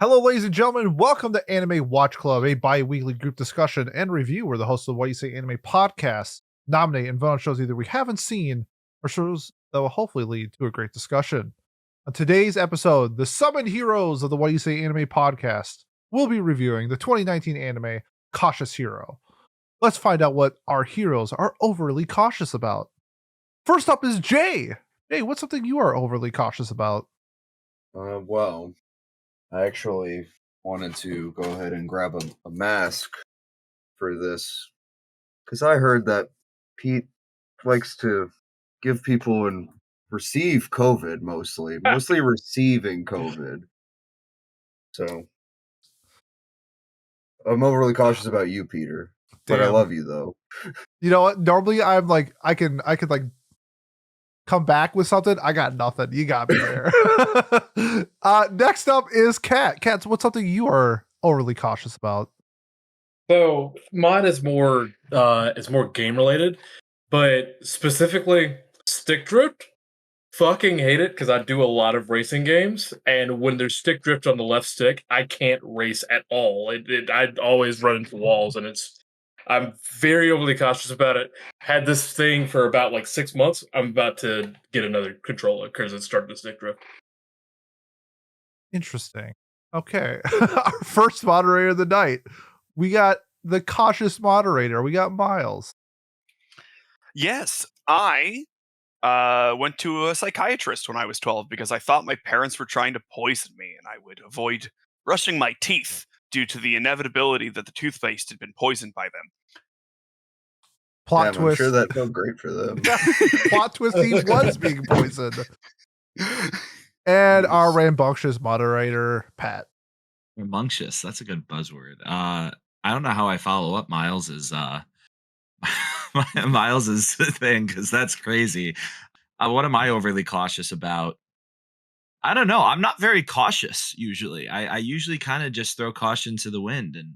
Hello, ladies and gentlemen. Welcome to Anime Watch Club, a bi-weekly group discussion and review where the hosts of WDYSA Anime Podcast nominate and vote on shows either we haven't seen or shows that will hopefully lead to a great discussion. On today's episode, the summoned heroes of the WDYSA Anime Podcast will be reviewing the 2019 anime Cautious Hero. Let's find out what our heroes are overly cautious about. First up is Jay. Jay, what's something you are overly cautious about? Well, I actually wanted to go ahead and grab a mask for this because I heard that Pete likes to give people and receive COVID mostly receiving COVID. So I'm overly cautious about you, Peter, but I love you though. You know what? Normally I'm like, I could like come back with something. I got nothing. You got me there. Next up is Kat. Kat, what's something you are overly cautious about? So mine is more game related, but specifically stick drift. Fucking hate it because I do a lot of racing games, and when there's stick drift on the left stick, I can't race at all. I always run into walls, and I'm very overly cautious about it. Had this thing for about like 6 months. I'm about to get another controller because it started to stick drift. Interesting. Okay. Our first moderator of the night. We got the cautious moderator. We got Miles. Yes, I went to a psychiatrist when I was 12 because I thought my parents were trying to poison me and I would avoid brushing my teeth due to the inevitability that the toothpaste had been poisoned by them. Plot twist. I'm sure that felt great for them. Plot twist, he was being poisoned. And our rambunctious moderator, Pat. Rambunctious, that's a good buzzword. I don't know how I follow up Miles's Miles's thing, because that's crazy. What am I overly cautious about? I don't know. I'm not very cautious usually. I usually kind of just throw caution to the wind and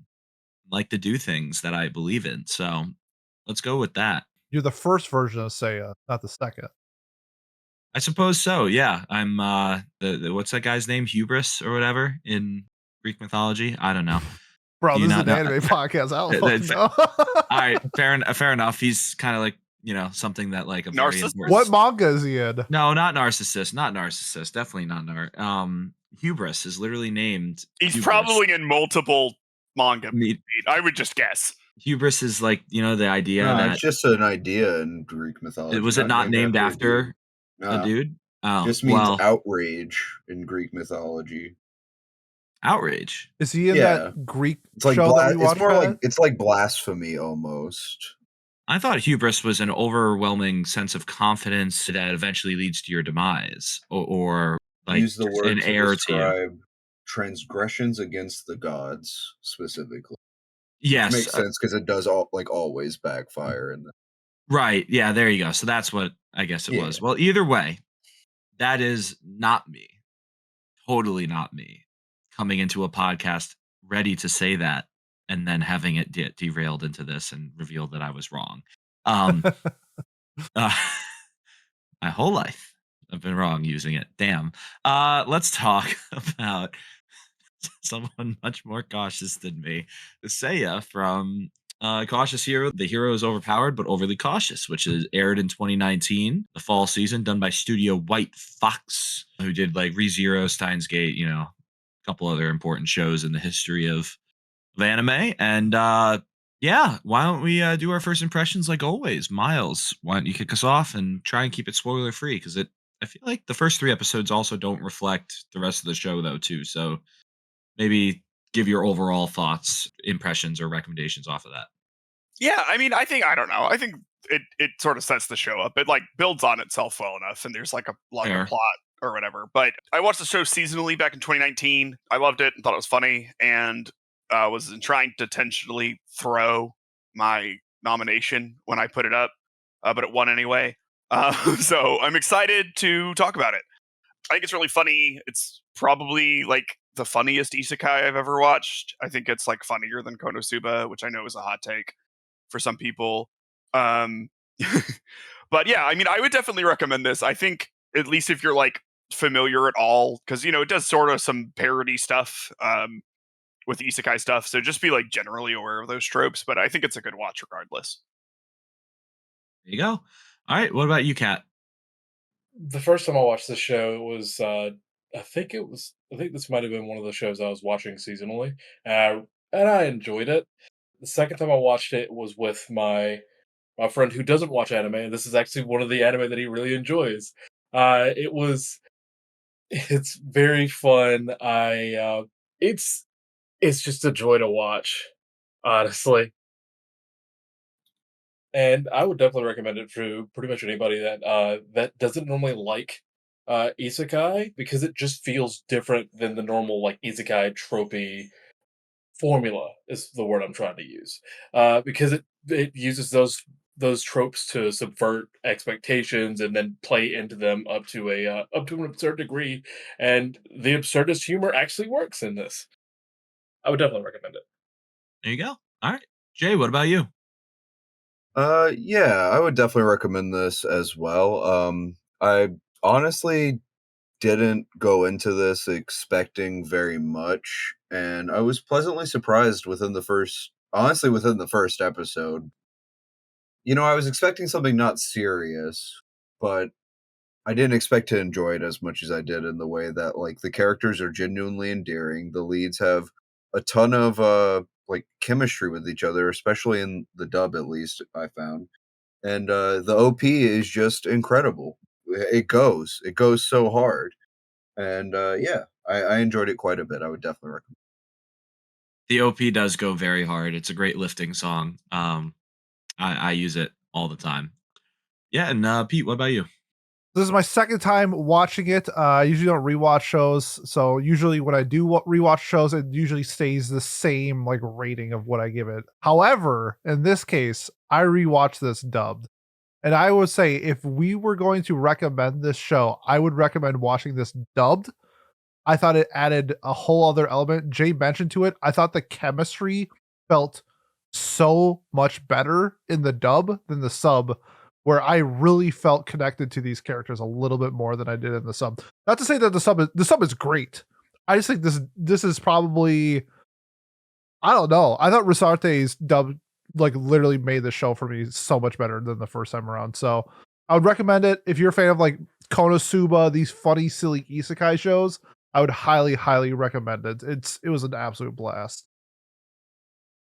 like to do things that I believe in. So let's go with that. You're the first version of Seiya, not the second. I suppose so. Yeah, I'm the what's that guy's name? Hubris or whatever in Greek mythology. I don't know. Bro, this is an anime podcast. I don't fucking know. All right, fair enough. He's kind of like, something that like a narcissist. What manga is he in? No, not narcissist. Definitely not Hubris is literally named. He's Hubris. Probably in multiple manga. I would just guess. Hubris is like, the idea that it's just an idea in Greek mythology. Was it not named after a dude? Oh, just means outrage in Greek mythology. Outrage. Is he in that Greek it's like show that we watched? It's more like it's like blasphemy almost. I thought hubris was an overwhelming sense of confidence that eventually leads to your demise, or like use the word an to error describe transgressions against the gods specifically. Yes, which makes sense because it does always backfire. And right, yeah, there you go. So that's what I guess it was. Well, either way, that is not me. Totally not me. Coming into a podcast ready to say that and then having it get derailed into this and revealed that I was wrong. My whole life I've been wrong using it. Damn. Let's talk about someone much more cautious than me. Seiya from Cautious Hero. The hero is overpowered but overly cautious, which is aired in 2019, the fall season, done by Studio White Fox, who did like ReZero, Steins Gate, a couple other important shows in the history of anime. And why don't we do our first impressions like always? Miles, why don't you kick us off and try and keep it spoiler free, because I feel like the first 3 episodes also don't reflect the rest of the show though too, so maybe give your overall thoughts, impressions, or recommendations off of that. Yeah, I mean, I think it sort of sets the show up. It like builds on itself well enough, and there's like a longer plot or whatever. But I watched the show seasonally back in 2019. I loved it and thought it was funny, and was trying to intentionally throw my nomination when I put it up, but it won anyway. So I'm excited to talk about it. I think it's really funny. It's probably like the funniest isekai I've ever watched. I think it's like funnier than Konosuba, which I know is a hot take for some people. But yeah, I mean, I would definitely recommend this. I think at least if you're like familiar at all, because it does sort of some parody stuff with isekai stuff, so just be like generally aware of those tropes, but I think it's a good watch regardless. There you go. All right, what about you, Kat? The first time I watched this show was I think this might have been one of the shows I was watching seasonally, and I enjoyed it. The second time I watched it was with my friend who doesn't watch anime, and this is actually one of the anime that he really enjoys. It's very fun. It's just a joy to watch, honestly. And I would definitely recommend it to pretty much anybody that doesn't normally like isekai, because it just feels different than the normal like isekai tropey formula is the word I'm trying to use. Because it uses those tropes to subvert expectations and then play into them up to an absurd degree, and the absurdist humor actually works in this. I would definitely recommend it. There you go. All right, Jay, what about you? Yeah, I would definitely recommend this as well. I honestly didn't go into this expecting very much, and I was pleasantly surprised within the first episode. I was expecting something not serious, but I didn't expect to enjoy it as much as I did, in the way that like the characters are genuinely endearing. The leads have a ton of like chemistry with each other, especially in the dub, at least I found. And the OP is just incredible. It goes so hard. And yeah, I enjoyed it quite a bit. I would definitely recommend. The OP does go very hard. It's a great lifting song. I use it all the time. Yeah, and Pete, what about you? This is my second time watching it. I usually don't rewatch shows, so usually when I do rewatch shows, it usually stays the same like rating of what I give it. However, in this case, I rewatched this dubbed, and I would say if we were going to recommend this show, I would recommend watching this dubbed. I thought it added a whole other element. Jay mentioned to it. I thought the chemistry felt so much better in the dub than the sub, where I really felt connected to these characters a little bit more than I did in the sub. Not to say that the sub is great. I just think this is probably, I don't know. I thought Risarte's dub like literally made the show for me so much better than the first time around. So I would recommend it if you're a fan of like Konosuba, these funny, silly isekai shows. I would highly, highly recommend it. It was an absolute blast.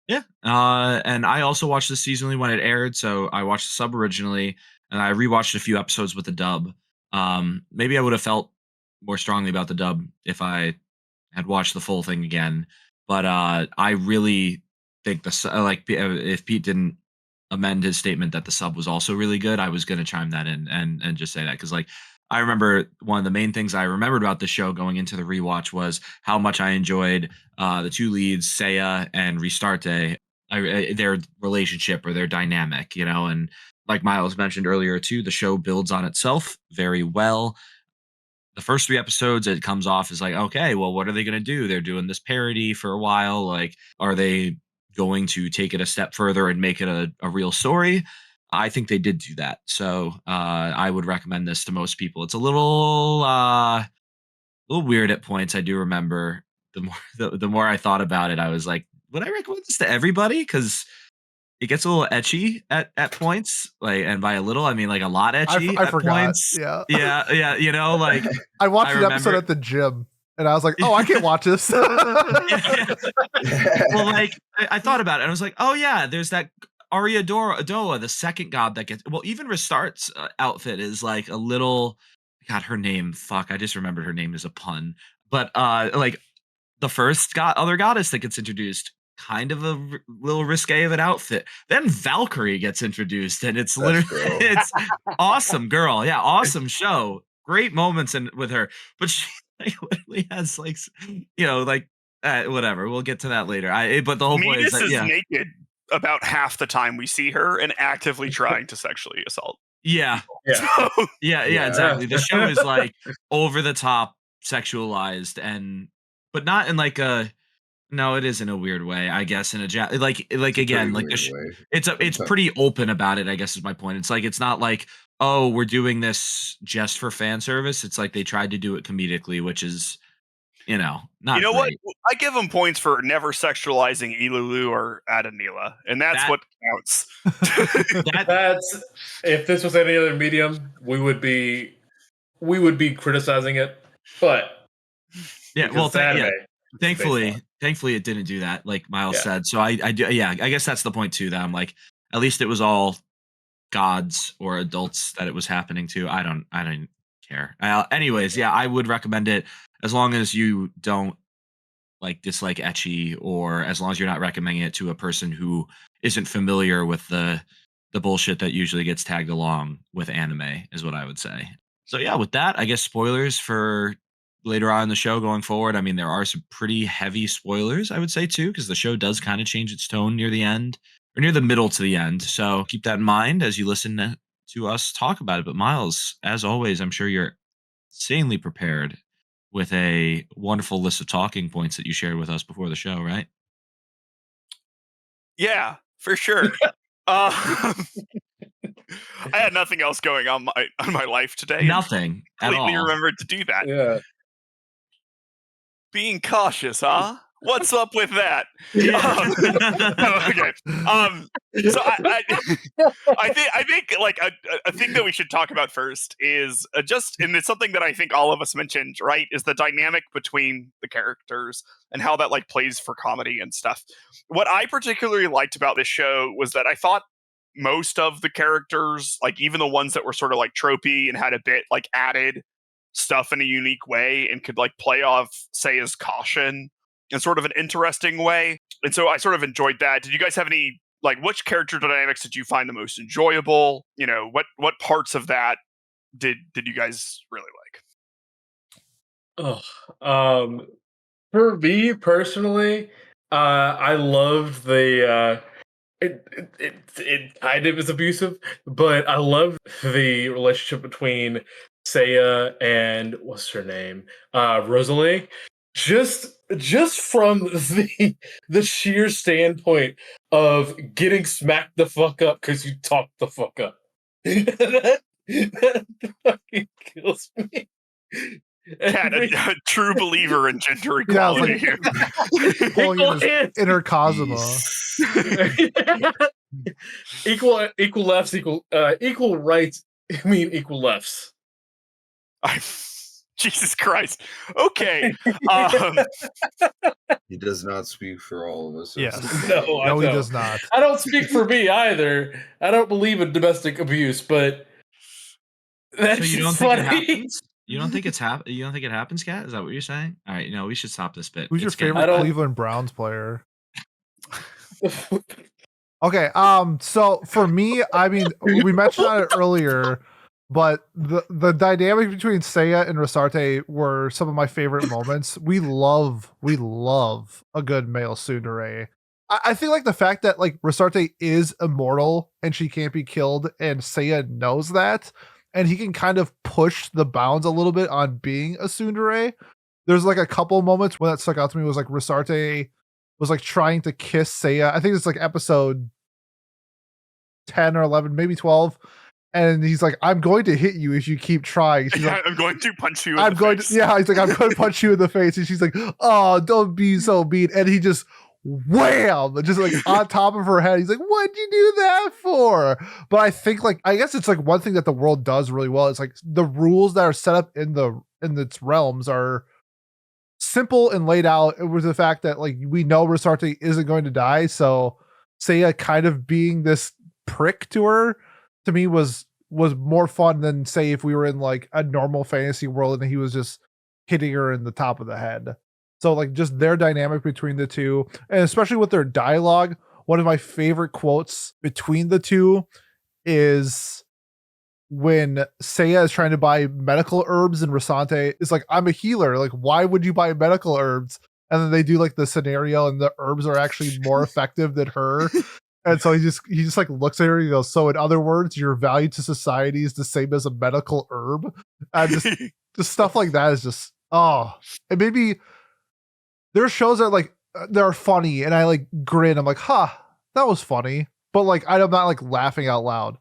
Yeah. And I also watched this seasonally when it aired. So I watched the sub originally, and I rewatched a few episodes with the dub. Maybe I would have felt more strongly about the dub if I had watched the full thing again. But I really think if Pete didn't amend his statement that the sub was also really good, I was going to chime that in and just say that, because like I remember one of the main things I remembered about the show going into the rewatch was how much I enjoyed the two leads, Seiya and Restarte, their relationship or their dynamic, and like Miles mentioned earlier too, the show builds on itself very well. The first 3 episodes, it comes off as like, okay, well, what are they going to do? They're doing this parody for a while. Like, are they going to take it a step further and make it a real story? I think they did do that. So I would recommend this to most people. It's a little weird at points. I do remember the more I thought about it, I was like, would I recommend this to everybody? Because it gets a little etchy at points, like, and by a little, I mean like a lot etchy. I at forgot. Points. Yeah. Yeah. Like I watched I an episode remember- at the gym, and I was like, "Oh, I can't watch this." Yeah. Well, like I thought about it, and I was like, oh yeah, there's that Adoa, the second god that gets. Well, even Restart's outfit is like a little. God, her name. Fuck, I just remembered her name is a pun. But like the first other goddess that gets introduced, kind of a little risque of an outfit. Then Valkyrie gets introduced, and it's literally it's awesome, girl. Yeah, awesome show. Great moments with her, but she like literally has like like whatever. We'll get to that later. But the whole point is that naked about half the time we see her and actively trying to sexually assault. Yeah. Yeah, exactly. The show is like over the top sexualized, but not in like a. No, it is in a weird way, I guess. In a like again, like it's pretty open about it, I guess is my point. It's like it's not like, oh, we're doing this just for fan service. It's like they tried to do it comedically, which is, not You know great. what? I give them points for never sexualizing Ilulu or Adanila, and that's what counts. That's if this was any other medium, we would be criticizing it. But yeah, well, anime, thankfully it didn't do that, like Miles said. So I do, I guess that's the point too. That I'm like, at least it was all gods or adults that it was happening to. I don't care. Anyways, yeah, I would recommend it as long as you don't like dislike ecchi, or as long as you're not recommending it to a person who isn't familiar with the bullshit that usually gets tagged along with anime, is what I would say. So yeah, with that, I guess spoilers for later on in the show going forward. I mean, there are some pretty heavy spoilers, I would say too, because the show does kind of change its tone near the end, or near the middle to the end. So keep that in mind as you listen to us talk about it. But Miles, as always, I'm sure you're insanely prepared with a wonderful list of talking points that you shared with us before the show, right? Yeah, for sure. I had nothing else going on my life today. Nothing at all. Completely remembered to do that. Yeah. Being cautious, huh? What's up with that? Okay. So I think like a thing that we should talk about first is and it's something that I think all of us mentioned, right? Is the dynamic between the characters and how that like plays for comedy and stuff. What I particularly liked about this show was that I thought most of the characters, like even the ones that were sort of like tropey and had a bit like added stuff in a unique way and could like play off Seiya's caution in sort of an interesting way. And so I sort of enjoyed that. Did you guys have any, like, which character dynamics did you find the most enjoyable? What parts of that did you guys really like? For me personally, I loved the it kind of is abusive, but I love the relationship between Seiya and what's her name? Rosalie. Just from the sheer standpoint of getting smacked the fuck up because you talk the fuck up. that fucking kills me. Cat, a true believer in gender equality here. Pulling in his inner Cosmo. Equal lefts, equal rights. I mean, equal lefts. Jesus Christ. Okay. He does not speak for all of us. Yes. No, he does not. I don't speak for me either. I don't believe in domestic abuse, but that's so you don't funny. think it happens? You don't think you don't think it happens, Kat? Is that what you're saying? All right, we should stop this bit. Who's your favorite Cleveland Browns player? Okay, so for me, I mean, we mentioned it earlier, but the dynamic between Seiya and Rosarte were some of my favorite moments. We love a good male tsundere. I think like the fact that like Rosarte is immortal and she can't be killed, and Seiya knows that, and he can kind of push the bounds a little bit on being a tsundere. There's like a couple moments when that stuck out to me was like Rosarte was like trying to kiss Seiya. I think it's like episode 10 or 11, maybe 12. And he's like, I'm going to hit you if you keep trying. She's like, I'm going to punch you in the face. He's like, I'm going to punch you in the face. And she's like, oh, don't be so mean. And he just wham, just like on top of her head. He's like, what'd you do that for? But I think like, I guess it's like one thing that the world does really well. It's like the rules that are set up in its realms are simple and laid out with the fact that like we know Rosarte isn't going to die. So Seiya kind of being this prick to her, to me was more fun than say if we were in like a normal fantasy world and he was just hitting her in the top of the head. So like just their dynamic between the two, and especially with their dialogue, one of my favorite quotes between the two is when Seiya is trying to buy medical herbs and Rosante is like, I'm a healer. Like, why would you buy medical herbs? And then they do like the scenario and the herbs are actually more effective than her. And so he just like looks at her and he goes, so in other words, your value to society is the same as a medical herb. And just stuff like that is just, it made me, there are shows that like, they're funny and I like grin. I'm like, that was funny. But like, I'm not like laughing out loud.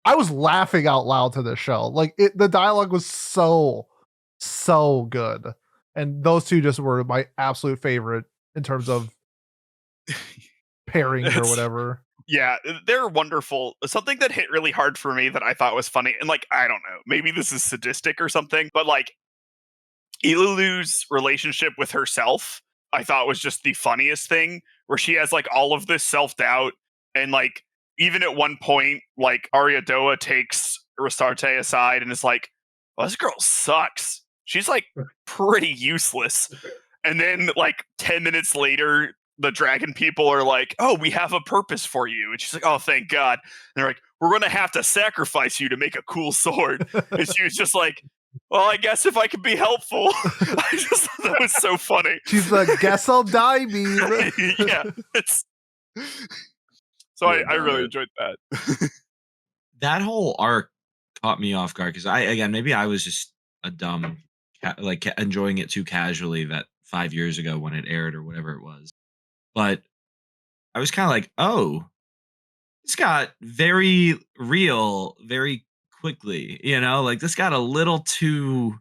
I was laughing out loud to this show. Like the dialogue was so good, and those two just were my absolute favorite in terms of pairings or whatever. Yeah, they're wonderful. Something that hit really hard for me that I thought was funny, and like, I don't know, maybe this is sadistic or something, but like Ilulu's relationship with herself, I thought was just the funniest thing, where she has like all of this self-doubt, and like even at one point, like Ariadoa takes Rastarte aside and is like, well, this girl sucks. She's like pretty useless. And then like 10 minutes later, the dragon people are like, oh, we have a purpose for you. And she's like, oh, thank God. And they're like, we're going to have to sacrifice you to make a cool sword. And she was just like, well, I guess if I could be helpful. I just thought that was so funny. She's like, guess I'll die, me. Yeah. So I really enjoyed that. That whole arc caught me off guard because maybe I was just a dumb, enjoying it too casually that 5 years ago when it aired or whatever it was. But I was kind of like, oh, this got very real very quickly, like this got a little too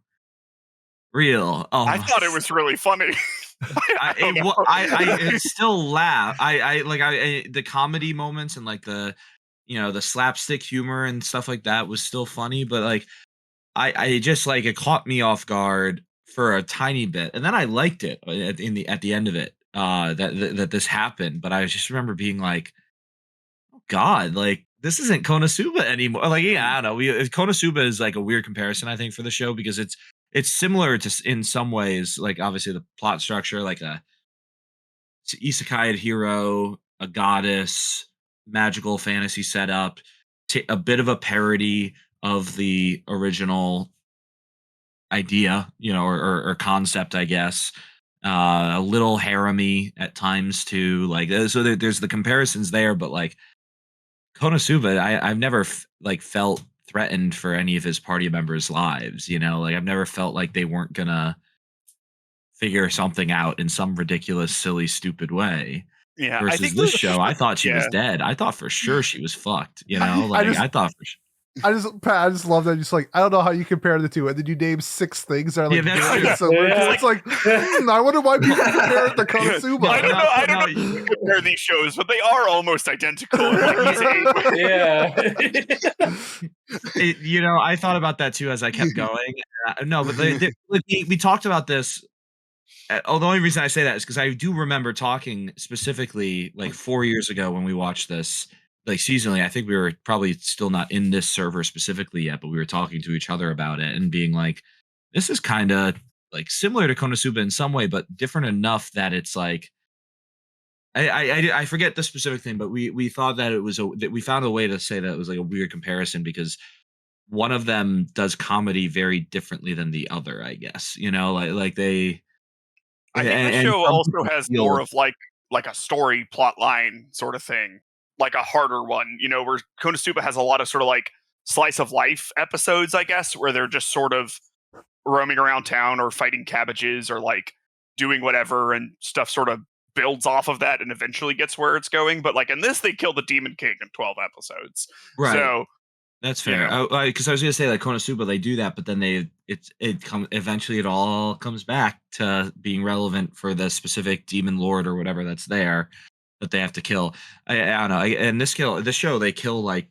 real. I thought it was really funny. I still laugh. The comedy moments and like the slapstick humor and stuff like that was still funny, but like I just like it caught me off guard for a tiny bit, and then I liked it at the end of it. That this happened, but I just remember being like, oh God, like this isn't Konosuba anymore. Like, yeah, I don't know. Konosuba is like a weird comparison, I think, for the show because it's similar to in some ways, like obviously the plot structure, like a isekai hero, a goddess, magical fantasy setup, a bit of a parody of the original idea, or concept, I guess. A little harem-y at times too, like so there's the comparisons there, but like Konosuba, I've never felt threatened for any of his party members' lives, like I've never felt like they weren't gonna figure something out in some ridiculous, silly, stupid way. Yeah, versus I think this show, I thought she was yeah. dead. I thought for sure she was fucked, I thought for sure. I just love that. Just like, I don't know how you compare the two, and then you name 6 things that are like very similar. Yeah. It's like, I wonder why people compare it to Konosuba. I don't know if you can compare these shows, but they are almost identical. Yeah. I thought about that too as I kept going. No, but we talked about this. The only reason I say that is because I do remember talking specifically like 4 years ago when we watched this. Like seasonally, I think we were probably still not in this server specifically yet, but we were talking to each other about it and being like, this is kind of like similar to Konosuba in some way, but different enough that it's like, I forget the specific thing, but we thought that that we found a way to say that it was like a weird comparison because one of them does comedy very differently than the other, I guess, like they. I think the show also has more of like a story plot line sort of thing. Like a harder one, where Konosuba has a lot of sort of like slice of life episodes, I guess, where they're just sort of roaming around town or fighting cabbages or like doing whatever, and stuff sort of builds off of that and eventually gets where it's going. But like in this, they kill the Demon King in 12 episodes. Right. So that's fair. Because I was gonna say like Konosuba, they do that, but then eventually it all comes back to being relevant for the specific demon lord or whatever that's there that they have to kill. I don't know. And this show, they kill like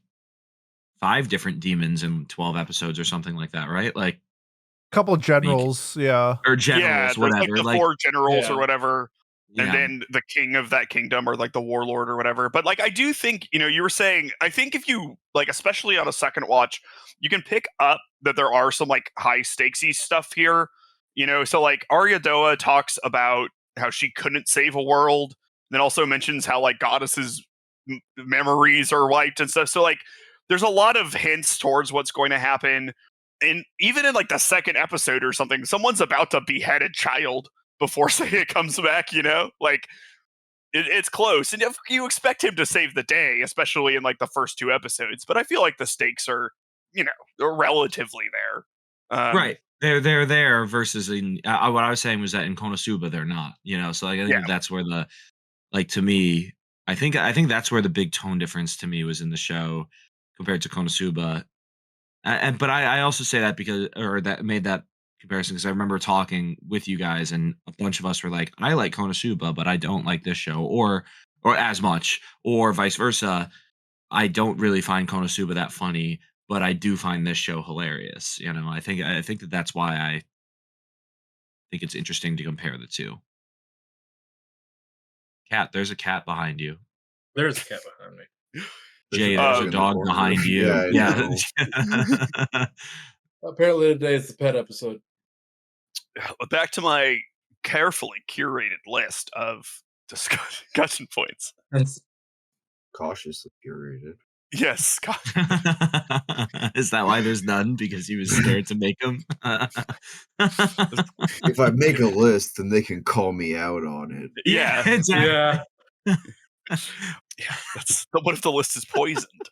5 different demons in 12 episodes or something like that, right? Like a couple generals, yeah. Or generals, whatever. Like the 4 generals or whatever. Yeah. And then the king of that kingdom or like the warlord or whatever. But like, I do think, you were saying, I think if you like, especially on a second watch, you can pick up that there are some like high stakesy stuff here, so like Ariadoa talks about how she couldn't save a world. Then also mentions how like goddesses' memories are wiped and stuff. So like, there's a lot of hints towards what's going to happen. And even in like the second episode or something, someone's about to behead a child before Seiya comes back. Like it's close, and you expect him to save the day, especially in like the first 2 episodes. But I feel like the stakes are, they're relatively there. Right. They're there versus in what I was saying was that in Konosuba they're not. So like, I think that's where the. Like to me, I think that's where the big tone difference to me was in the show. compared to Konosuba. But I also say that because, or that made that comparison because I remember talking with you guys and a bunch of us were like, I like Konosuba, but I don't like this show, or as much, or vice versa. I don't really find Konosuba that funny, but I do find this show hilarious. I think that's why I think it's interesting to compare the two. Cat, there's a cat behind you. There's a cat behind me. Jay, there's a dog behind you. Yeah. Apparently today is the pet episode. Back to my carefully curated list of discussion points. Cautiously curated. Yes. Is that why there's none? Because he was scared to make them? If I make a list, then they can call me out on it. Yeah, exactly. Yeah. Yeah, what if the list is poisoned?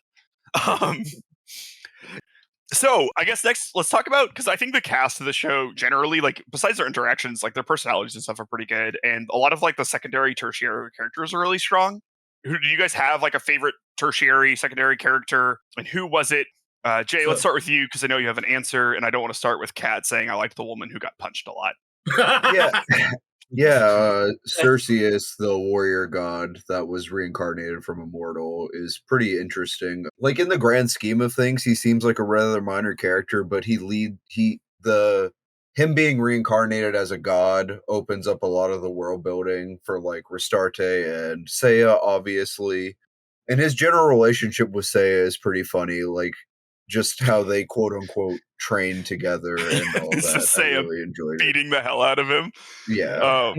So I guess next let's talk about, because I think the cast of the show generally, like besides their interactions, like their personalities and stuff are pretty good, and a lot of like the secondary, tertiary characters are really strong. Do you guys have like a favorite tertiary, secondary character, and who was it? Jay, let's start with you because I know you have an answer, and I don't want to start with Kat saying I liked the woman who got punched a lot. Yeah, Cerseus, the warrior god that was reincarnated from a mortal, is pretty interesting. Like in the grand scheme of things, he seems like a rather minor character, but him being reincarnated as a god opens up a lot of the world building for like Restarte and Seiya, obviously. And his general relationship with Seiya is pretty funny, like just how they quote unquote train together and all It's that. just I Seiya really enjoyed it. beating the hell out of him. Yeah.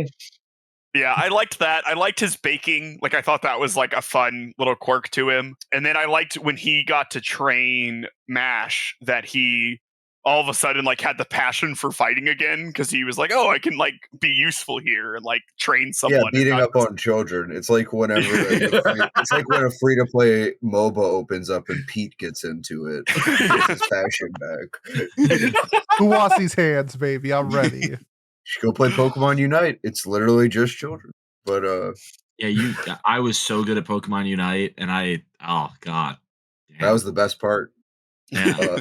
Yeah, I liked that. I liked his baking. Like, I thought that was like a fun little quirk to him. And then I liked when he got to train MASH that he all of a sudden like had the passion for fighting again, because he was like, oh, I can like be useful here and like train someone. Yeah, beating up on children. It's like whenever it's like when a free to play MOBA opens up and Pete gets into it. He gets his passion back. Who wants these hands, baby? I'm ready. You should go play Pokemon Unite. It's literally just children. But yeah, I was so good at Pokemon Unite, and oh god, damn. That was the best part. Yeah.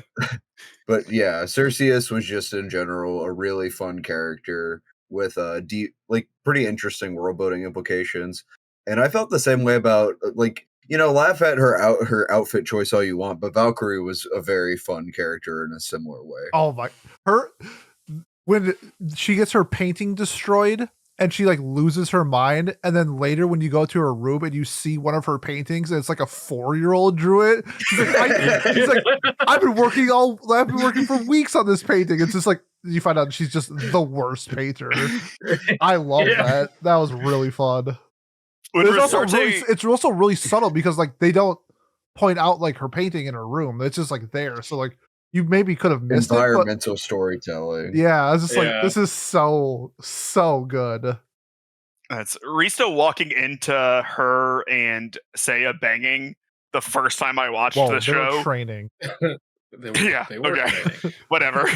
But yeah, Cerseus was just in general a really fun character with deep, like pretty interesting world building implications. And I felt the same way about like, laugh at her outfit choice all you want, but Valkyrie was a very fun character in a similar way. Oh my, when she gets her painting destroyed and she like loses her mind, and then later when you go to her room and you see one of her paintings and it's like a 4-year-old drew it, he's like, I've been working for weeks on this painting. It's just like you find out she's just the worst painter. I love that. That was really fun. It's also really subtle because like they don't point out like her painting in her room. It's just like there. So like you maybe could have missed environmental storytelling. Yeah, I was just like, this is so good. That's Risto walking into her and Seiya banging the first time I watched the show. Were training. They were training. Whatever.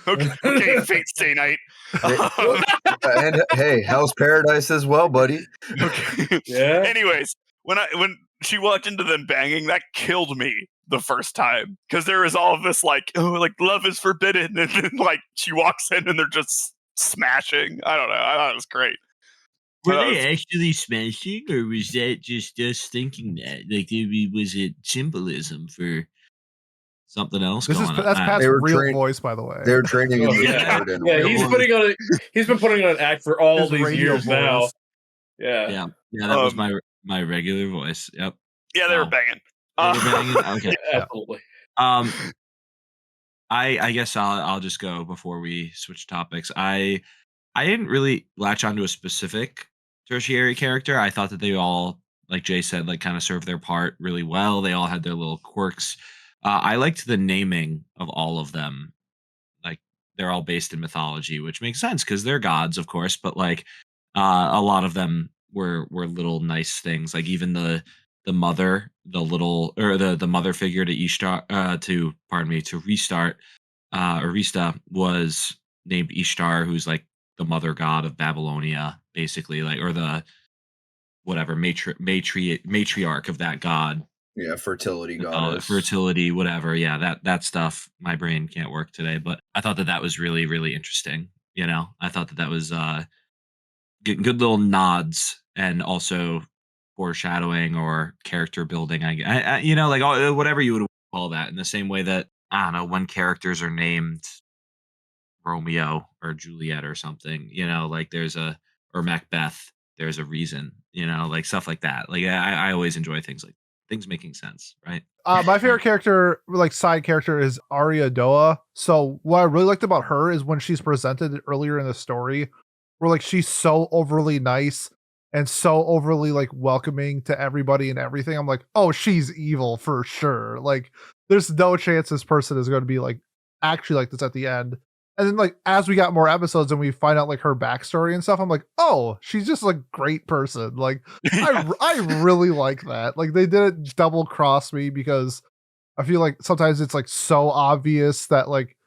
Okay, Fate Stay Night. And hey, Hell's Paradise as well, buddy. Okay. Yeah. Anyways, when she walked into them banging, that killed me the first time, because there was all of this like, oh, like love is forbidden, and then like she walks in and they're just smashing. I don't know. I thought it was great. Were they actually smashing, or was that just us thinking that? Like, was it symbolism for something else going on? That's Pat's real voice, by the way. They're training in the garden. Yeah, he's been putting on an act for all these years now. Yeah. That was my regular voice. Yep. Yeah, they were banging. Okay. Absolutely. I guess I'll just go before we switch topics. I didn't really latch onto a specific tertiary character. I thought that they all, like Jay said, like kind of served their part really well. They all had their little quirks. I liked the naming of all of them. Like they're all based in mythology, which makes sense because they're gods, of course. But like a lot of them were little nice things. Like even the mother, the mother figure to Ishtar, to Restart, Arista was named Ishtar, who's like the mother god of Babylonia, basically, like, or the whatever matriarch of that god. Yeah, fertility call it goddess. fertility, whatever. Yeah, that stuff. My brain can't work today, but I thought that was really, really interesting. I thought that was good little nods and also foreshadowing or character building. I like whatever you would call that. In the same way that I don't know when characters are named Romeo or Juliet or something. Like or Macbeth. There's a reason. Like stuff like that. Like I always enjoy things like things making sense, right? My favorite character, like side character, is Arya Doa. So what I really liked about her is when she's presented earlier in the story, where like she's so overly nice and so overly like welcoming to everybody and everything. I'm like, oh, she's evil for sure. Like, there's no chance this person is going to be like actually like this at the end. And then like as we got more episodes and we find out like her backstory and stuff, I'm like, oh, she's just like a great person. Like I really like that. Like they didn't double cross me because I feel like sometimes it's like so obvious that like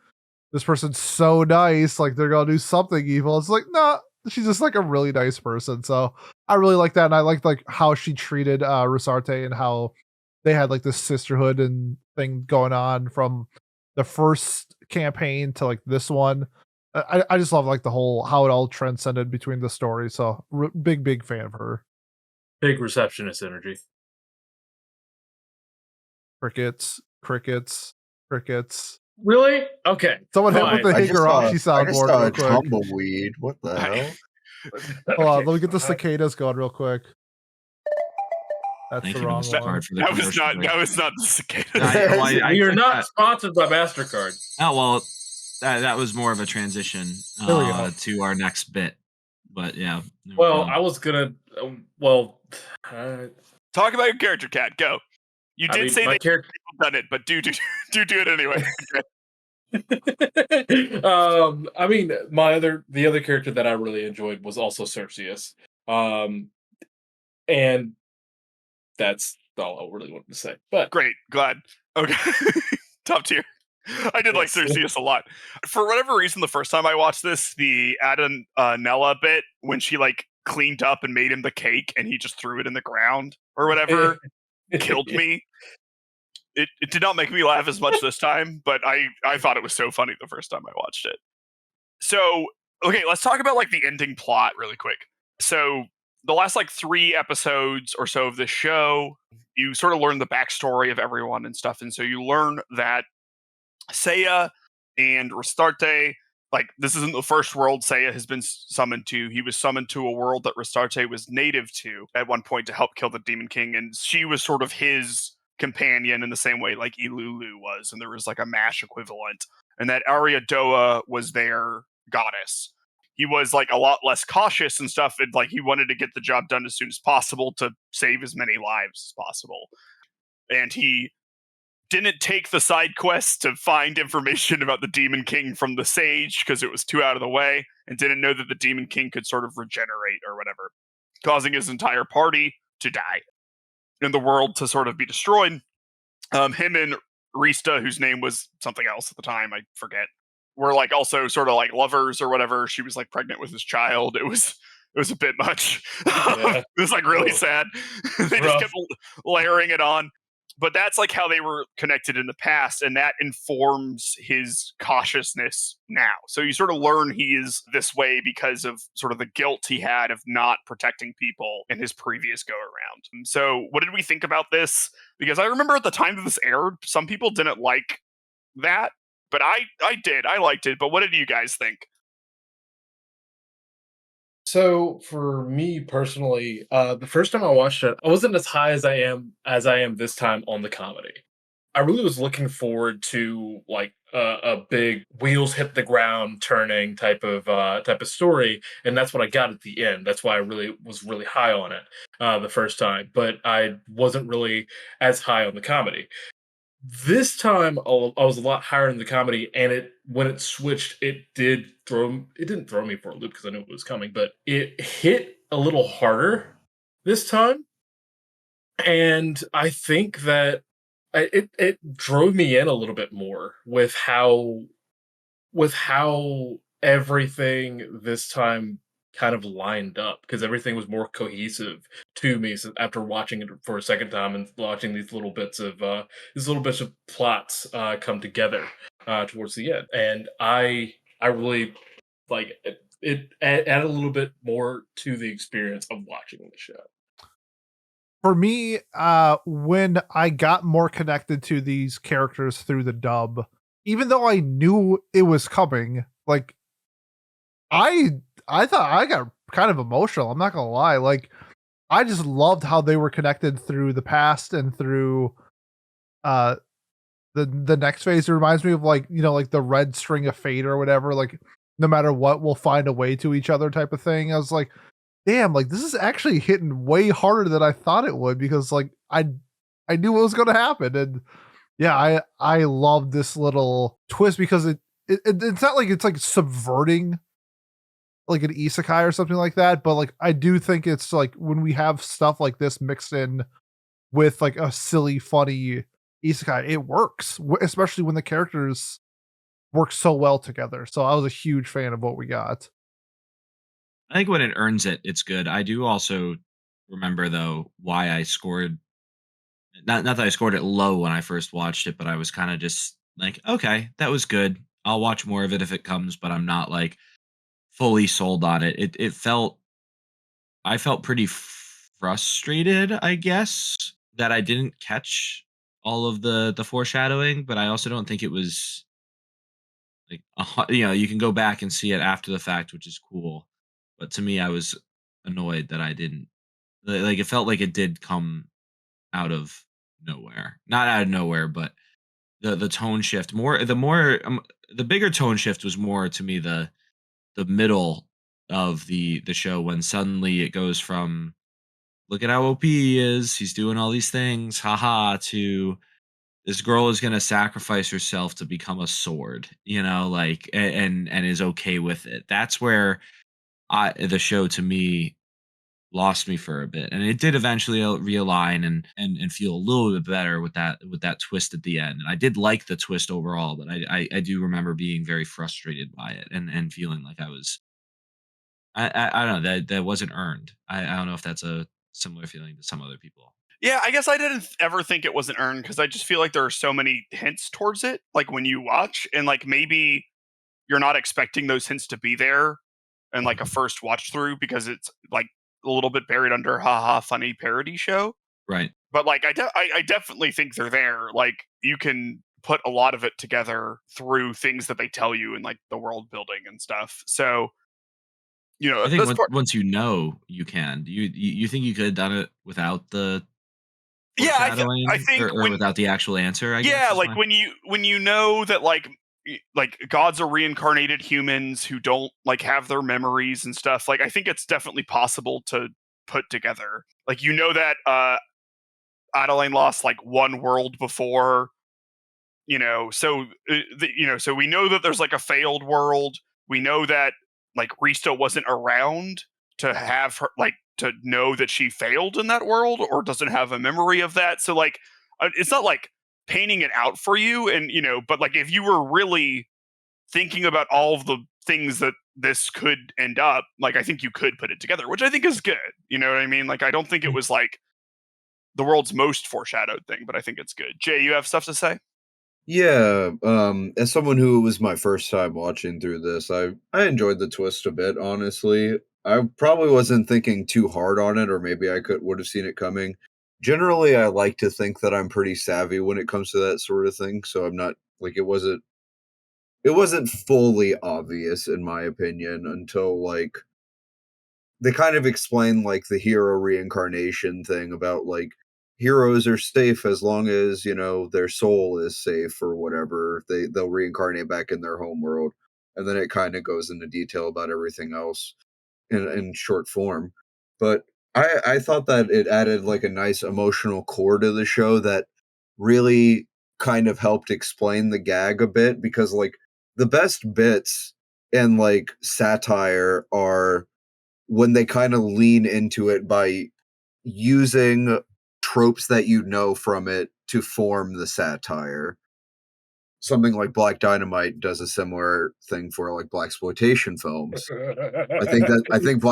this person's so nice, like they're gonna do something evil. It's like, nah, she's just like a really nice person. So I really like that. And I liked like how she treated Rusarte and how they had like this sisterhood and thing going on from the first campaign to like this one. I just love like the whole how it all transcended between the story. So big fan of her. Big receptionist energy. Crickets. Really? Okay. Someone hit with the Higurashi soundboard real quick. Tumbleweed. What the hell? Hold on, let me get the cicadas going real quick. That's Thank the you, wrong Mr. one. Card, for the That was commercial not. break. That was not the cicada. You're not sponsored by MasterCard. Oh well, that was more of a transition to our next bit. But yeah. Well, I was gonna. Talk about your character, Cat. Go. You did say my that you've done it, but do it anyway. I mean, the other character that I really enjoyed was also Cerseus, and that's all I really wanted to say. But Great, glad. Okay, top tier. I did like Cerseus a lot. For whatever reason, the first time I watched this, the Adanella bit when she like cleaned up and made him the cake, and he just threw it in the ground or whatever, killed me. It did not make me laugh as much this time, but I thought it was so funny the first time I watched it. So, okay, let's talk about like the ending plot really quick. So, the last like 3 episodes or so of the show, you sort of learn the backstory of everyone and stuff. And so you learn that Seiya and Restarte, like this isn't the first world Seiya has been summoned to. He was summoned to a world that Restarte was native to at one point to help kill the Demon King. And she was sort of his companion in the same way like Ilulu was, and there was like a MASH equivalent, and that Arya Doa was their goddess. He was like a lot less cautious and stuff, and like he wanted to get the job done as soon as possible to save as many lives as possible. And he didn't take the side quest to find information about the Demon King from the Sage because it was too out of the way, and didn't know that the Demon King could sort of regenerate or whatever, causing his entire party to die and the world to sort of be destroyed. Him and Rista, whose name was something else at the time, I forget, were like also sort of like lovers or whatever. She was like pregnant with his child. It was a bit much. Yeah. It was like really sad. They just kept layering it on. But that's like how they were connected in the past, and that informs his cautiousness now. So you sort of learn he is this way because of sort of the guilt he had of not protecting people in his previous go around. And so what did we think about this? Because I remember at the time that this aired, some people didn't like that, but I did. I liked it. But what did you guys think? So for me personally, the first time I watched it, I wasn't as high as I am this time on the comedy. I really was looking forward to like a big wheels hit the ground turning type of story, and that's what I got at the end. That's why I was really high on it the first time, but I wasn't really as high on the comedy. This time I was a lot higher in the comedy, and when it switched, it didn't throw me for a loop because I knew it was coming, but it hit a little harder this time. And I think that it drove me in a little bit more with how everything this time kind of lined up because everything was more cohesive to me after watching it for a second time and watching these little bits of plots come together towards the end. And I really like it added a little bit more to the experience of watching the show. For me, when I got more connected to these characters through the dub, even though I knew it was coming, like I thought I got kind of emotional. I'm not gonna lie. Like I just loved how they were connected through the past and through the next phase. It reminds me of like, like the red string of fate or whatever. Like no matter what, we'll find a way to each other type of thing. I was like, damn, like this is actually hitting way harder than I thought it would because like I knew what was gonna happen. And yeah, I love this little twist because it's not like it's like subverting like an isekai or something like that, but like I do think it's like when we have stuff like this mixed in with like a silly, funny isekai, it works, especially when the characters work so well together. So I was a huge fan of what we got. I think when it earns it, it's good. I do also remember though why I scored. Not that I scored it low when I first watched it, but I was kind of just like, okay, that was good. I'll watch more of it if it comes, but I'm not like fully sold on it. I felt pretty frustrated, I guess, that I didn't catch all of the foreshadowing, but I also don't think it was like you can go back and see it after the fact, which is cool. But to me, I was annoyed that I didn't like it felt like it did come out of nowhere. Not out of nowhere, but the tone shift the bigger tone shift was more to me the middle of the show when suddenly it goes from look at how OP he is, he's doing all these things, haha, to this girl is gonna sacrifice herself to become a sword, like and is okay with it. That's where the show to me lost me for a bit, and it did eventually realign and feel a little bit better with that twist at the end. And I did like the twist overall, but I do remember being very frustrated by it and feeling like I don't know that wasn't earned. I don't know if that's a similar feeling to some other people. Yeah, I guess I didn't ever think it wasn't earned because I just feel like there are so many hints towards it, like when you watch, and like maybe you're not expecting those hints to be there in like a first watch through because it's like a little bit buried under haha funny parody show. Right. But like I definitely think they're there. Like you can put a lot of it together through things that they tell you in like the world building and stuff. So I think this part, once you can. Do you think you could have done it without the yeah, foreshadowing I think or without the actual answer? I guess. yeah, Is like my- when you know that like gods are reincarnated humans who don't like have their memories and stuff. Like I think it's definitely possible to put together. Like that Adeline lost like one world before, so so we know that there's like a failed world. We know that like Rista wasn't around to have her like to know that she failed in that world or doesn't have a memory of that. So like it's not like painting it out for you and but like if you were really thinking about all of the things that this could end up, like I think you could put it together, which I think is good. You know what I mean? Like I don't think it was like the world's most foreshadowed thing, but I think it's good. Jay, you have stuff to say? Yeah, as someone who was my first time watching through this, I enjoyed the twist a bit, honestly. I probably wasn't thinking too hard on it, or maybe I would have seen it coming. Generally, I like to think that I'm pretty savvy when it comes to that sort of thing, so I'm not like it wasn't fully obvious in my opinion until like they kind of explain like the hero reincarnation thing about like heroes are safe as long as their soul is safe or whatever. They'll reincarnate back in their home world, and then it kind of goes into detail about everything else in short form. But I thought that it added like a nice emotional core to the show that really kind of helped explain the gag a bit, because like the best bits in like satire are when they kind of lean into it by using tropes that from it to form the satire. something like Black Dynamite does a similar thing for like blaxploitation films. I think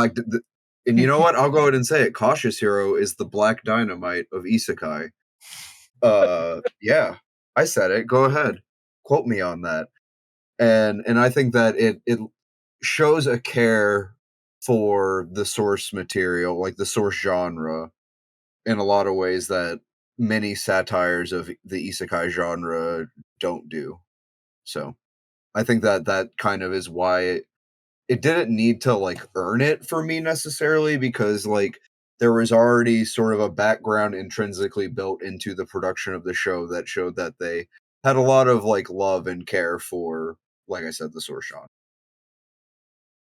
and you know what? I'll go ahead and say it. Cautious Hero is the Black Dynamite of isekai. Yeah, I said it. Go ahead, quote me on that. And I think that it shows a care for the source material, like the source genre, in a lot of ways that many satires of the isekai genre don't do. So I think that kind of is why it didn't need to like earn it for me necessarily, because like there was already sort of a background intrinsically built into the production of the show that showed that they had a lot of like love and care for, like I said, the source genre.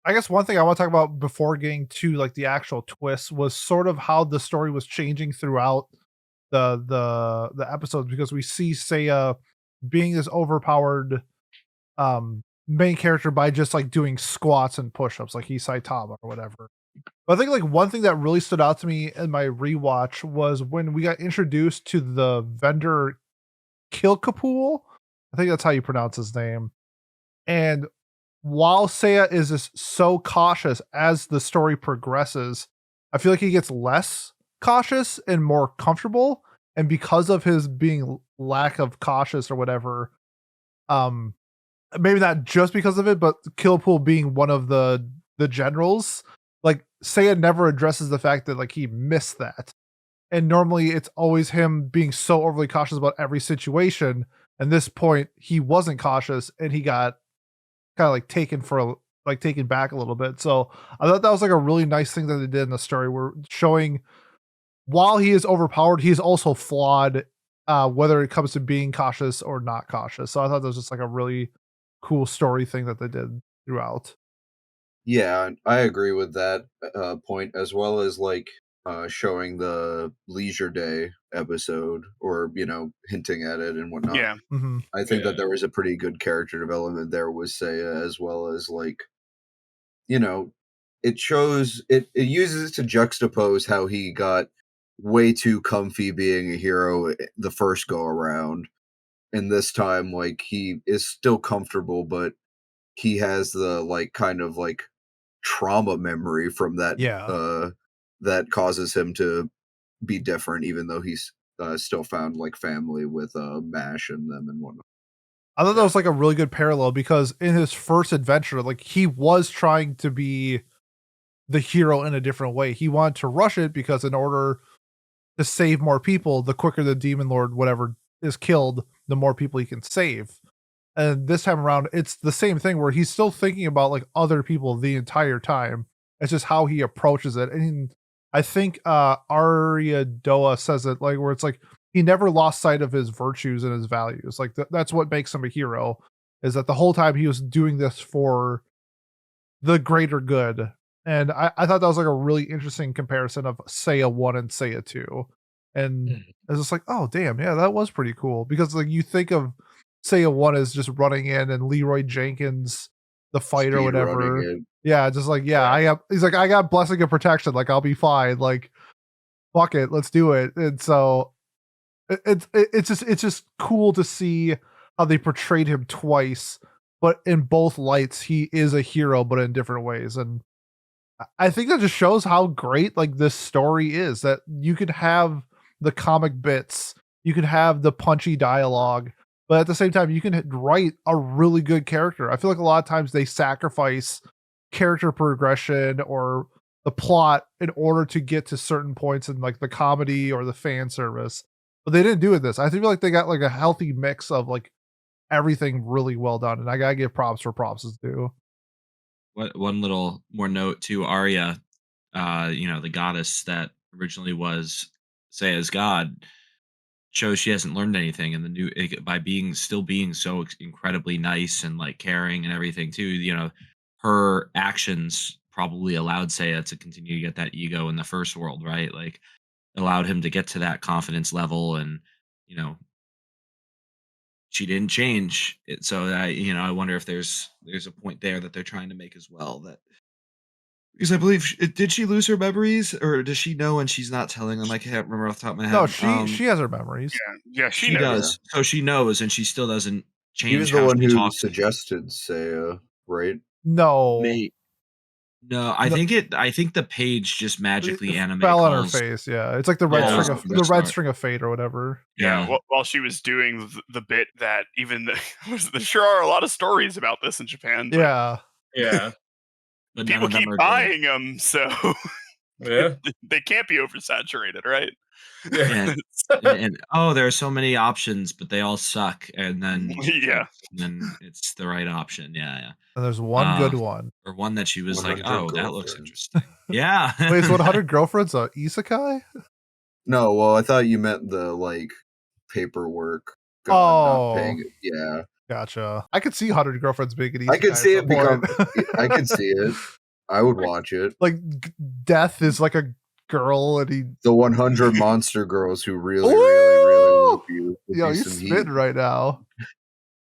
I guess one thing I want to talk about before getting to like the actual twist was sort of how the story was changing throughout the episodes, because we see Seiya being this overpowered main character by just like doing squats and push-ups, like he's Saitama or whatever. But I think like one thing that really stood out to me in my rewatch was when we got introduced to the vendor Kilkapool. I think that's how you pronounce his name. And while Seiya is just so cautious as the story progresses, I feel like he gets less cautious and more comfortable. And because of his being lack of cautious or whatever, maybe not just because of it, but Kilpool being one of the generals, like Seiya never addresses the fact that like he missed that. And normally it's always him being so overly cautious about every situation. And this point, he wasn't cautious and he got kind of like taken back a little bit. So I thought that was like a really nice thing that they did in the story. We're showing while he is overpowered, he's also flawed, whether it comes to being cautious or not cautious. So I thought that was just like a really cool story thing that they did throughout. Yeah, I agree with that point, as well as like showing the Leisure Day episode, or hinting at it and whatnot. Yeah. Mm-hmm. I think that there was a pretty good character development there with Seiya, as well as like, it shows it uses it to juxtapose how he got way too comfy being a hero the first go around, and this time like he is still comfortable, but he has the like kind of like trauma memory from that that causes him to be different, even though he's still found like family with Mash and them and whatnot. I thought that was like a really good parallel, because in his first adventure, like he was trying to be the hero in a different way. He wanted to rush it because in order to save more people, the quicker the demon lord whatever is killed, the more people he can save. And this time around, it's the same thing where he's still thinking about like other people the entire time. It's just how he approaches it. And I think Arya Doa says it like where it's like he never lost sight of his virtues and his values. Like that's what makes him a hero, is that the whole time he was doing this for the greater good. And I thought that was like a really interesting comparison of Seiya 1 and Seiya 2. And it's just like, oh damn, yeah, that was pretty cool. Because like you think of Seiya 1 as just running in and Leroy Jenkins, the fight or whatever. Yeah, just like, he's like, I got blessing and protection, like I'll be fine. Like, fuck it, let's do it. And so it's just cool to see how they portrayed him twice, but in both lights, he is a hero, but in different ways. And I think that just shows how great like this story is, that you can have the comic bits, you can have the punchy dialogue, but at the same time, you can write a really good character. I feel like a lot of times they sacrifice character progression or the plot in order to get to certain points in like the comedy or the fan service, but they didn't do it this. I feel like they got like a healthy mix of like everything really well done, and I gotta give props where props is due. One little more note to Arya, the goddess that originally was Seiya's god, shows she hasn't learned anything, and by being so incredibly nice and like caring and everything too. Her actions probably allowed Seiya to continue to get that ego in the first world, right? Like allowed him to get to that confidence level, and she didn't change it. So I wonder if there's a point there that they're trying to make as well, that because I believe did she lose her memories, or does she know and she's not telling them? I can't remember off the top of my head. No, she has her memories. Yeah, she does. So she knows, and she still doesn't He change was the how one she who talks. suggested Seiya, right? No, No, I No. think the page just magically anime fell on her calls. face. Yeah, it's like the red Yeah. string of Oh, the red smart. string of fate or whatever. Yeah, while she was doing the bit that even there sure are a lot of stories about this in Japan. But Yeah, Yeah. But none people of them keep are good. buying them, so Yeah. they can't be oversaturated, right? Yeah. And there are so many options, but they all suck. And then Yeah. it's the right option. Yeah. and there's one good Uh, one. Or one that she was like, 100 oh, that looks girlfriends. interesting. Yeah. Wait, is 100 girlfriends a isekai? No, well, I thought you meant the like paperwork. Oh. not paying it. Yeah, Gotcha. I could see 100 girlfriends being an isekai. I could see at it some become. point. I could see it. I would watch it. Like Death is like a girl, and he. The 100 monster girls who really, Ooh! really, really love you. would Yo, be you some spitting heat. right now.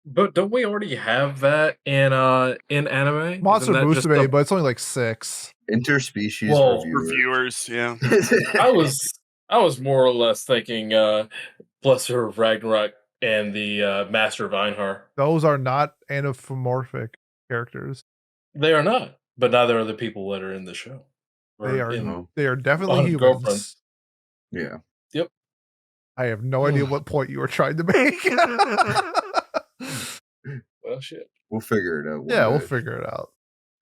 But don't we already have that in anime? Monster Isn't that just Musume, the- but it's only like 6. Interspecies Well, reviewers. Reviewers, yeah. I was more or less thinking Blesser of Ragnarok and the Master of Einhar. Those are not anthropomorphic characters. They are not, but neither are the people that are in the show. Or They are in- they are definitely 100 humans. girlfriends. Yeah. I have no idea what point you were trying to make. Well, shit. We'll figure it out. one Yeah, we'll day. figure it out.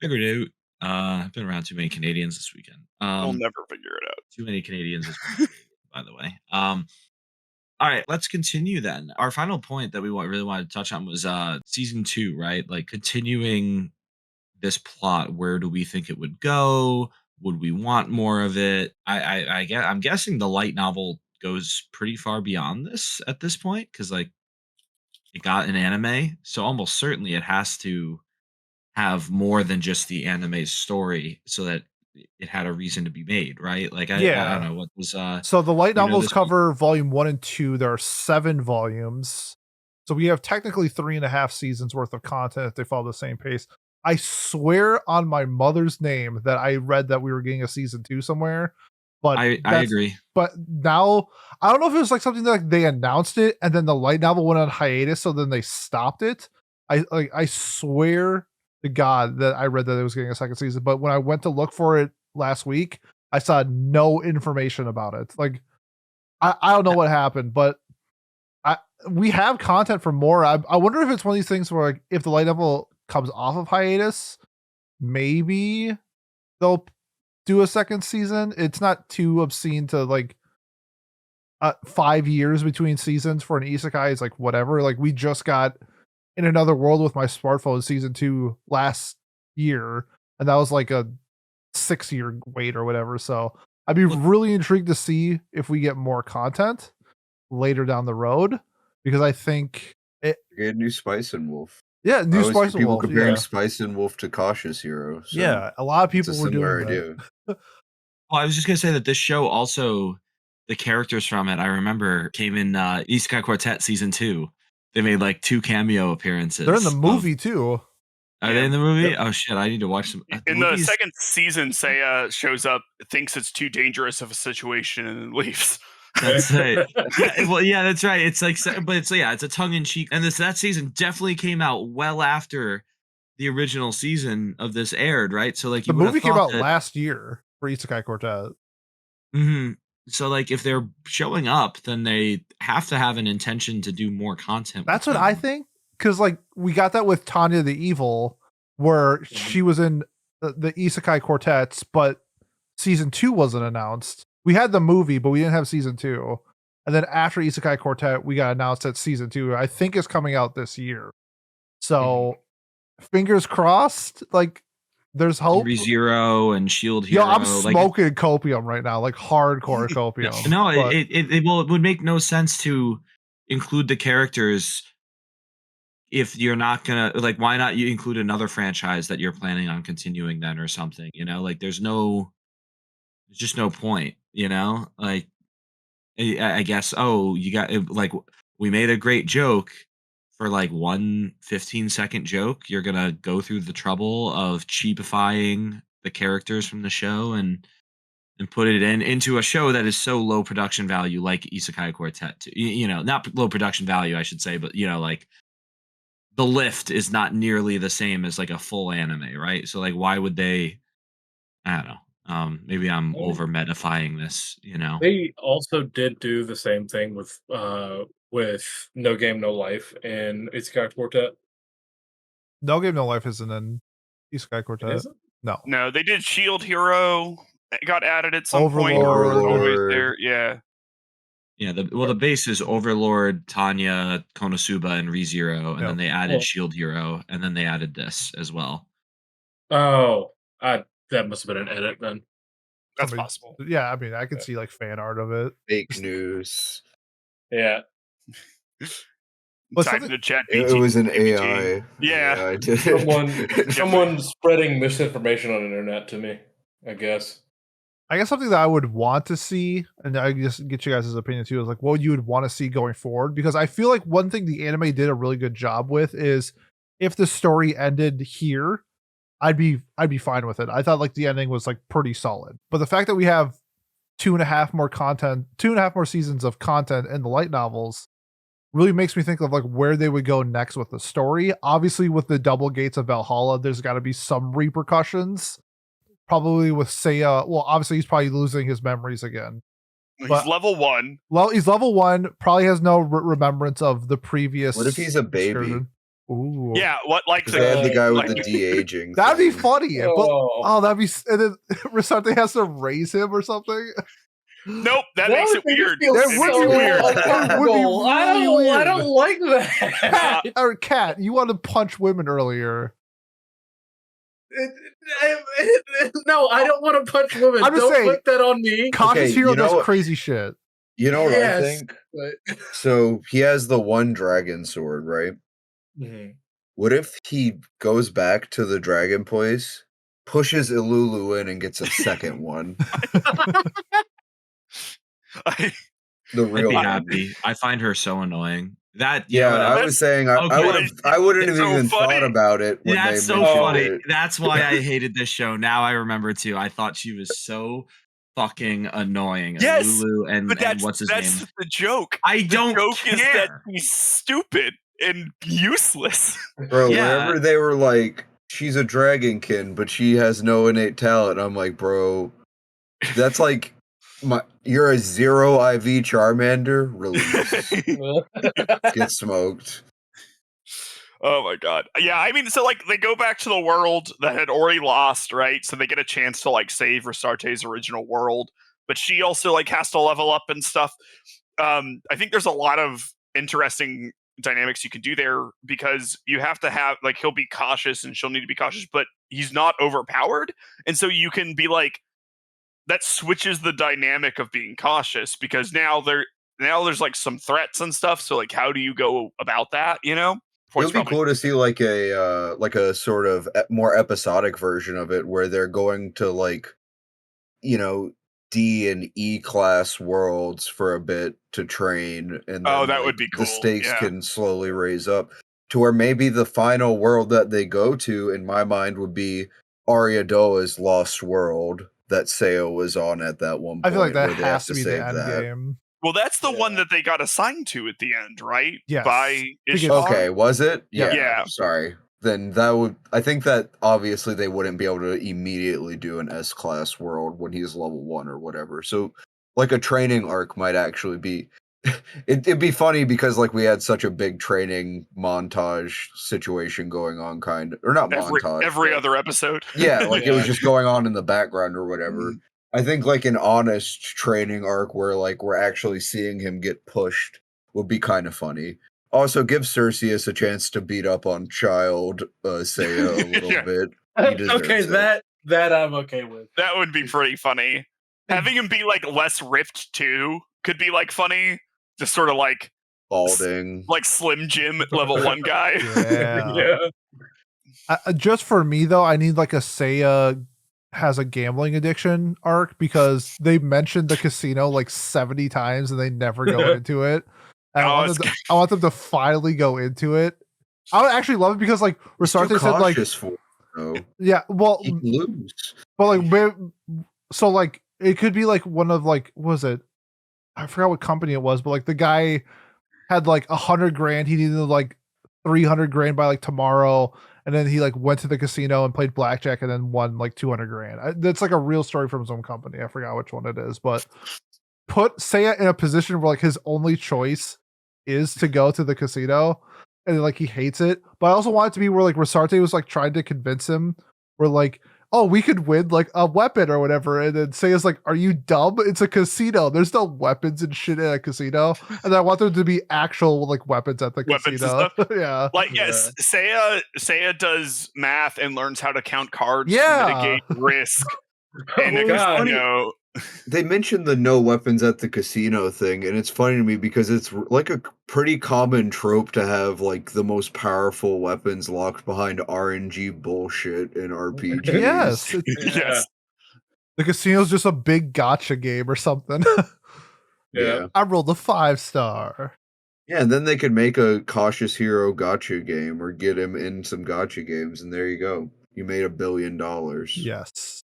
Figured it out. I've been around too many Canadians this weekend. We'll never figure it out. Too many Canadians, by the way. All right, let's continue then. Our final point that we really wanted to touch on was season 2, right? Like continuing this plot. Where do we think it would go? Would we want more of it? I'm guessing the light novel goes pretty far beyond this at this point because like it got an anime, so almost certainly it has to have more than just the anime story so that it had a reason to be made, right? Like I don't know what was So the light you know novels this- cover volume 1 and 2. There are 7 volumes. So we have technically 3.5 seasons worth of content if they follow the same pace. I swear on my mother's name that I read that we were getting a season 2 somewhere. But I that's- agree. But now I don't know if it was like something that like, they announced it and then the light novel went on hiatus, so then they stopped it. I swear to God that I read that it was getting a second season, but when I went to look for it last week, I saw no information about it. Like I don't know what happened, but we have content for more. I wonder if it's one of these things where like if the light novel comes off of hiatus, maybe they'll do a second season. It's not too obscene to like 5 years between seasons for an isekai is like whatever. Like we just got In Another World with My Smartphone season 2 last year, and that was like a 6-year wait or whatever. So I'd be really intrigued to see if we get more content later down the road, because I think You get new Spice and Wolf. new I always see Spice and people Wolf. comparing Yeah. Spice and Wolf to Cautious Hero. So Yeah, a lot of it's a people were similar doing that. idea. Well, I was just gonna say that this show also, the characters from it, I remember came in Isekai Quartet season 2. They made like 2 cameo appearances. They're in the of- movie too. Are they in the movie? Oh shit! I need to watch some. In the movies- second season, Seiya shows up, thinks it's too dangerous of a situation, and then leaves. That's right. Yeah, that's right. It's like, but it's it's a tongue in cheek, and that season definitely came out well after the original season of this aired, right? So like The you would've movie came thought out that- last year for Isekai Quartet. Mhm. So like if they're showing up, then they have to have an intention to do more content. That's with what I them. think, because like we got that with Tanya the Evil, where she was in the Isekai Quartets, but season 2 wasn't announced. We had the movie, but we didn't have season 2. And then after Isekai Quartet, we got announced that season 2, I think, is coming out this year. So fingers crossed. Like there's hope. ReZero and Shield Hero. Yo, I'm like, smoking copium right now, like hardcore copium. No, but- it would make no sense to include the characters if you're not gonna like. Why not you include another franchise that you're planning on continuing then or something? You know, like there's just no point. You know, like I guess. Oh, you got like we made a great joke for like one 15-second joke. You're gonna go through the trouble of cheapifying the characters from the show and put it into a show that is so low production value, like Isekai Quartet. You know, not low production value, I should say, but you know, like the lift is not nearly the same as like a full anime, right? So like, why would they? I don't know. Maybe I'm over metafying this, you know. They also did do the same thing with No Game No Life and Isekai Quartet. No Game No Life isn't in Isekai Quartet. Is it? No. No, they did Shield Hero. It got added at some point. Overlord. It was always there. Yeah. Yeah, the base is Overlord, Tanya, Konosuba, and ReZero, and Yeah. then they added Well- Shield Hero, and then they added this as well. Oh, that must have been an edit then. That's Somebody- possible. Yeah, I mean, I could Yeah. see like fan art of it. Fake news. Yeah. But Type something- in the chat. It was an GPT. AI. Yeah. I did it. Someone spreading misinformation on the internet to me, I guess. I guess something that I would want to see, and I just get you guys' opinion too, is like what you would want to see going forward. Because I feel like one thing the anime did a really good job with is if the story ended here, I'd be fine with it. I thought like the ending was like pretty solid. But the fact that we have 2.5 more seasons of content in the light novels really makes me think of like where they would go next with the story. Obviously, with the double gates of Valhalla, there's got to be some repercussions. Probably with Seiya. Well, obviously he's probably losing his memories again. He's But- level 1. Well, he's level 1. Probably has no remembrance of the previous. What if he's a baby? excursion. Ooh. Yeah, what like Because they had the guy with like- the de-aging. That'd be thing. funny. But Oh, that'd be. And then Risante has to raise him or something. Nope, that makes it weird. That would be weird. That would be really I weird. don't like that. Cat, or Cat, you wanted to punch women earlier. No, I don't want to punch women. I'm just Don't saying- put that on me. Cautious Hero you know does what- crazy shit. You know what Yes, I think? but- So he has the one dragon sword, right? Mhm. What if he goes back to the dragon place, pushes Ilulu in, and gets a second one? The I'd real be one. happy. I find her so annoying. That you know Yeah, what, I was saying I Okay. wouldn't have It's so even funny. thought about it when that's they so mentioned funny. it. That's why I hated this show. Now I remember too. I thought she was so fucking annoying. Yes, Lulu and But that's what's his that's name? the joke. I The don't joke is that care. he's stupid and useless. Bro, Yeah. whenever they were like, she's a dragonkin, but she has no innate talent, I'm like, bro, that's like you're a 0 IV Charmander? Release. Get smoked. Oh my god. Yeah, I mean, so like they go back to the world that had already lost, right? So they get a chance to like save Restarte's original world, but she also like has to level up and stuff. I think there's a lot of interesting dynamics you can do there because you have to have like he'll be cautious and she'll need to be cautious, but he's not overpowered, and so you can be like that switches the dynamic of being cautious because now there's like some threats and stuff. So like, how do you go about that? You know. It would be cool to see like a sort of more episodic version of it where they're going to like, you know, D and E class worlds for a bit to train, and then, that like, would be cool. The stakes yeah. can slowly raise up to where maybe the final world that they go to, in my mind, would be Ariadoa's lost world that Seo was on at that one point. I feel like that where they have has to be the save end that. game. Well, that's the Yeah. one that they got assigned to at the end, right? Yes. By Because- Ishtar. Okay, was it? Yeah. Yeah. Sorry. Then that would. I think that obviously they wouldn't be able to immediately do an S class world when he's level 1 or whatever. So, like a training arc might actually be. It'd be funny because like we had such a big training montage situation going on, kind of, or not montage. Every but- other episode. Yeah, like it was Yeah. just going on in the background or whatever. Mhm. I think like an honest training arc where like we're actually seeing him get pushed would be kind of funny. Also, give Cerseus a chance to beat up on child Seiya a little Yeah. bit. He deserves Okay, it. that I'm okay with. That would be pretty funny. Having him be like less ripped too could be like funny. Just sort of like Balding. Slim Jim level 1 guy. Yeah. Just for me though, I need like a Seiya has a gambling addiction arc because they mentioned the casino like 70 times and they never go into it. And Oh, I want them to finally go into it. I would actually love it because like Too Resarte said like cautious for it, though. yeah, well, He can lose. but like so like it could be like one of like what was it? I forgot what company it was, but like the guy had like 100 grand. He needed like 300 grand by like tomorrow. And then he like went to the casino and played blackjack and then won like 200 grand. That's like a real story from his own company. I forgot which one it is, but put Seiya in a position where like his only choice is to go to the casino and like he hates it. But I also want it to be where like Rosarte was like trying to convince him where like, oh, we could win like a weapon or whatever. And then Seiya's like, are you dumb? It's a casino. There's no weapons and shit in a casino. And I want there to be actual like weapons at the Weapons and casino. stuff? Yeah. Like, yes, Seiya does math and learns how to count cards Yeah. to mitigate risk. And Oh, God. They mentioned the no weapons at the casino thing, and it's funny to me because it's like a pretty common trope to have like the most powerful weapons locked behind RNG bullshit in RPGs. Yes. Yes. The casino's just a big gotcha game or something. Yeah. I rolled a 5-star. Yeah, and then they could make a cautious hero gotcha game or get him in some gotcha games, and there you go. You made $1 billion. Yes.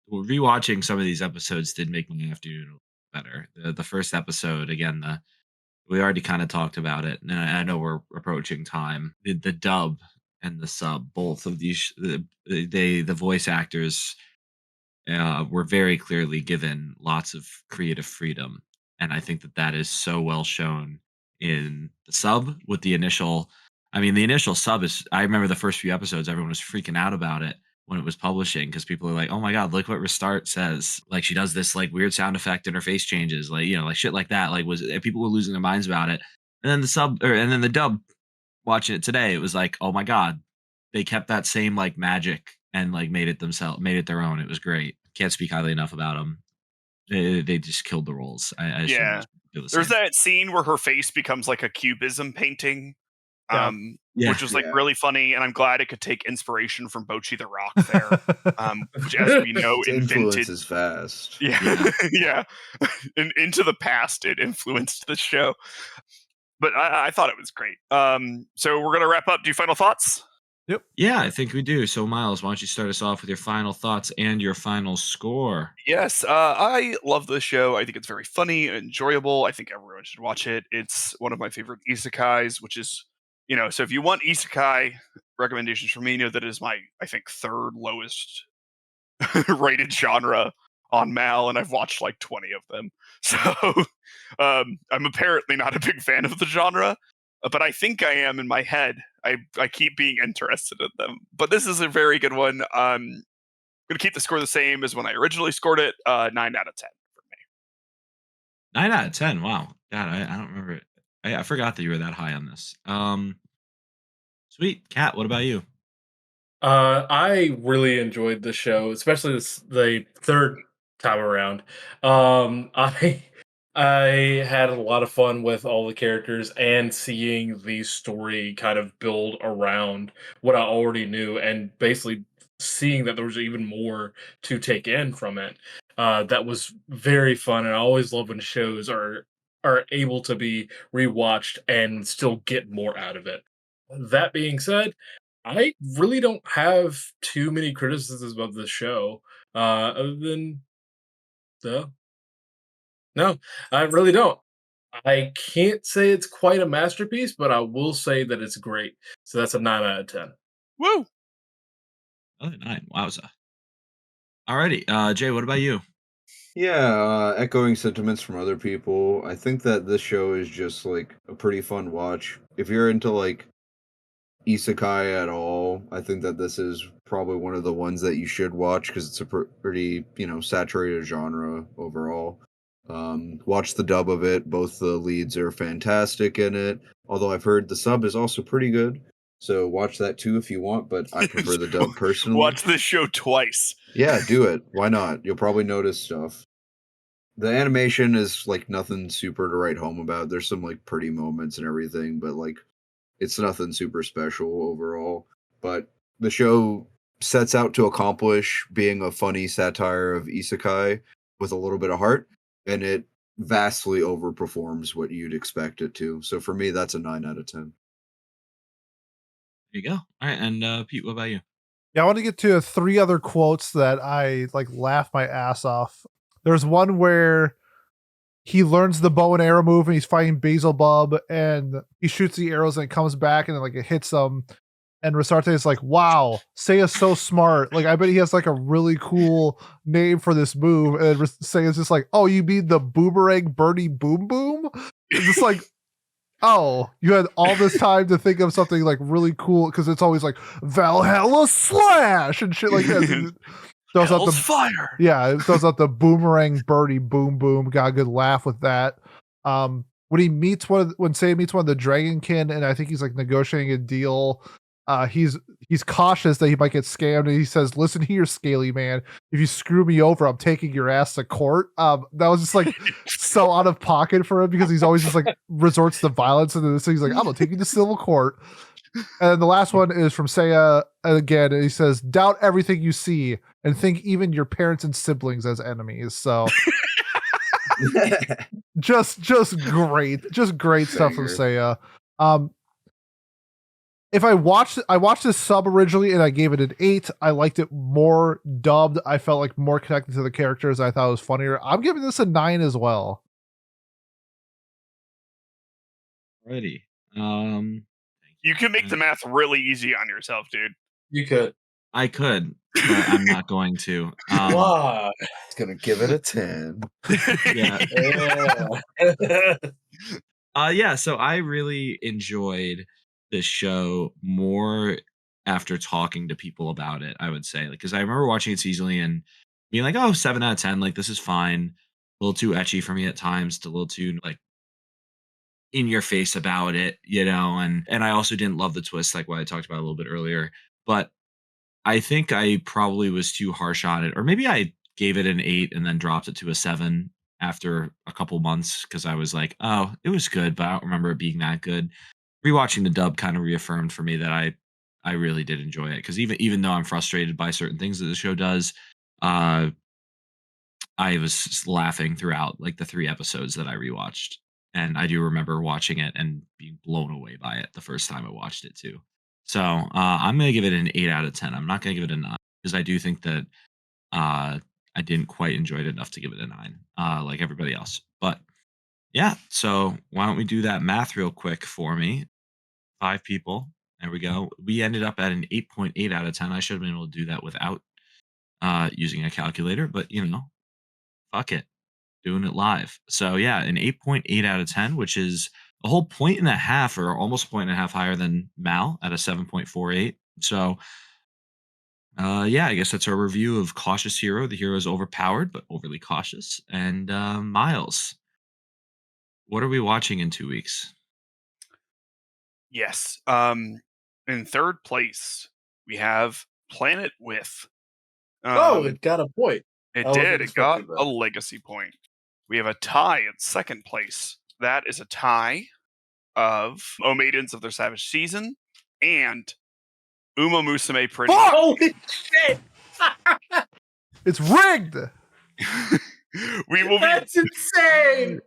Well, rewatching some of these episodes did make me have to do better. The first episode, again, we already kind of talked about it, and I know we're approaching time. The dub and the sub, both of these, the voice actors were very clearly given lots of creative freedom, and I think that is so well shown in the sub with the initial. I mean, the initial sub is. I remember the first few episodes, everyone was freaking out about it when it was publishing because people are like, "Oh my god, look what Restart says!" Like she does this like weird sound effect and her face changes, like like shit like that. Like people were losing their minds about it, and then the dub. Watching it today, it was like, oh my god, they kept that same like magic and like made it their own. It was great. Can't speak highly enough about them. They just killed the roles. I Yeah. There's that scene where her face becomes like a cubism painting. Which was like really funny, and I'm glad it could take inspiration from Bocchi the Rock there, which, as we know, influence is fast. Yeah. And into the past, it influenced the show. But I thought it was great. So we're gonna wrap up. Do you final thoughts? Yep. Yeah, I think we do. So Miles, why don't you start us off with your final thoughts and your final score? Yes, I love this show. I think it's very funny and enjoyable. I think everyone should watch it. It's one of my favorite isekais, which is, so if you want isekai recommendations from me, that is my, I think, third lowest rated genre on Mal, and I've watched like 20 of them. So I'm apparently not a big fan of the genre, but I think I am in my head. I keep being interested in them. But this is a very good one. I'm going to keep the score the same as when I originally scored it, 9 out of 10 for me. 9 out of 10. Wow. God, I don't remember it. I forgot that you were that high on this. Sweet. Kat, what about you? I really enjoyed the show, especially the third time around. I had a lot of fun with all the characters and seeing the story kind of build around what I already knew, and basically seeing that there was even more to take in from it. That was very fun, and I always love when shows are able to be rewatched and still get more out of it. That being said, I really don't have too many criticisms of the show, other than no, I really don't. I can't say it's quite a masterpiece, but I will say that it's great. So that's a 9 out of 10. Woo! Another 9. Wowza. Alrighty. Jay, what about you? Yeah, echoing sentiments from other people. I think that this show is just like a pretty fun watch. If you're into like isekai at all, I think that this is probably one of the ones that you should watch because it's a pretty, saturated genre overall. Watch the dub of it. Both the leads are fantastic in it. Although I've heard the sub is also pretty good. So watch that too if you want, but I prefer the dub personally. Watch this show twice. Yeah, do it. Why not? You'll probably notice stuff. The animation is like nothing super to write home about. There's some like pretty moments and everything, but like it's nothing super special overall. But the show sets out to accomplish being a funny satire of isekai with a little bit of heart, and it vastly overperforms what you'd expect it to. So for me, that's a 9 out of 10. There you go. All right, and Pete, what about you? Yeah, I want to get to 3 other quotes that I like laugh my ass off. There's one where he learns the bow and arrow move and he's fighting Beelzebub and he shoots the arrows and it comes back and then like it hits them. And Rosarte is like, wow, Seiya's so smart. Like, I bet he has like a really cool name for this move. And Seiya's just like, oh, you mean the boomerang birdie boom boom? It's just like, oh, you had all this time to think of something like really cool because it's always like Valhalla slash and shit like that. Throws out the fire. Yeah, it throws out the boomerang birdie boom boom. Got a good laugh with that. When Seiya meets one of the Dragonkin, and I think he's like negotiating a deal. He's cautious that he might get scammed, and he says, "Listen here, Scaly Man. If you screw me over, I'm taking your ass to court." That was just like so out of pocket for him because he's always just like resorts to violence, and then he's like, "I'm gonna take you to civil court." And the last one is from Seiya again, and he says, "Doubt everything you see, and think even your parents and siblings as enemies." So. just great stuff from Seiya. If I watched this sub originally and I gave it an 8, I liked it more dubbed. I felt like more connected to the characters. I thought it was funnier. I'm giving this a 9 as well. Alrighty. You can make the math really easy on yourself, dude. You could. I could, but I'm not going to. Wow. It's gonna give it a 10. Yeah. So I really enjoyed this show more after talking to people about it, I would say. Because I remember watching it seasonally and being like, oh, 7 out of 10, like this is fine. A little too etchy for me at times, a little too like in your face about it, and I also didn't love the twist, like what I talked about a little bit earlier. But I think I probably was too harsh on it, or maybe I gave it an 8 and then dropped it to a 7 after a couple months because I was like, oh, it was good, but I don't remember it being that good. Rewatching the dub kind of reaffirmed for me that I really did enjoy it because even though I'm frustrated by certain things that the show does, I was laughing throughout like the 3 episodes that I rewatched, and I do remember watching it and being blown away by it the first time I watched it too. So I'm gonna give it an 8 out of 10. I'm not gonna give it a 9 because I do think that I didn't quite enjoy it enough to give it a 9, like everybody else. But yeah, so why don't we do that math real quick for me? 5 people. There we go. We ended up at an 8.8 out of 10. I should have been able to do that without using a calculator, but fuck it. Doing it live. So yeah, an 8.8 out of 10, which is a whole point and a half or almost point and a half higher than Mal at a 7.48. So yeah, I guess that's our review of Cautious Hero. The hero is overpowered but overly cautious. And Miles, what are we watching in 2 weeks? Yes. In third place, we have Planet With. It got a point. It I wasn't did. It got expecting that. a legacy point. We have a tie in second place. That is a tie of O Maidens of Their Savage Season and Uma Musume Pretty. Holy shit! It's rigged. We will That's insane.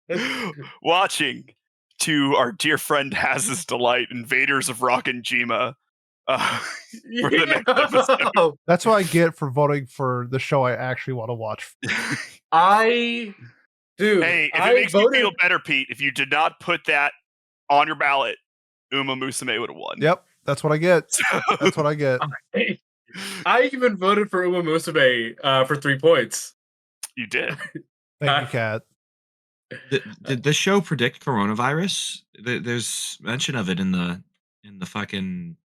be watching to our dear friend Haz's delight, Invaders of Rockin' for the next episode. That's what I get for voting for the show I actually want to watch. Hey, if it makes you feel better, Pete, if you did not put that on your ballot, Uma Musume would have won. Yep, that's what I get. That's what I get. I even voted for Uma Musume for 3 points. You did. Thank you, Kat. Did the show predict coronavirus? There's mention of it in the fucking.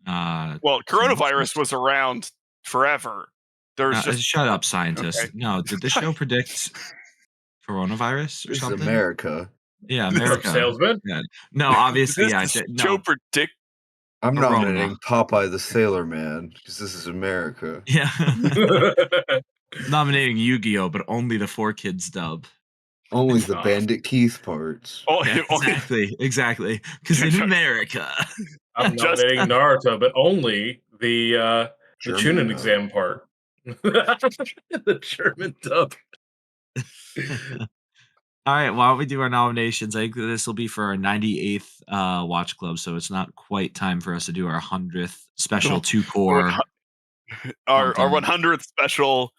Well, coronavirus was around forever. There's just shut up, scientist. Okay. No, did the show predict coronavirus or this something? Is America. Yeah, America. Salesman. Yeah. No, obviously, Joe predict. I'm nominating Popeye the Sailor Man because this is America. Yeah. Nominating Yu-Gi-Oh, but only the 4Kids dub. Only the Bandit Keith parts. Yeah, exactly. Because in America. I'm nominating Naruto, but only the Chunin exam part. The German dub. All right, why don't we do our nominations? I think this will be for our 98th Watch Club, so it's not quite time for us to do our 100th special 2-core. Our 100th special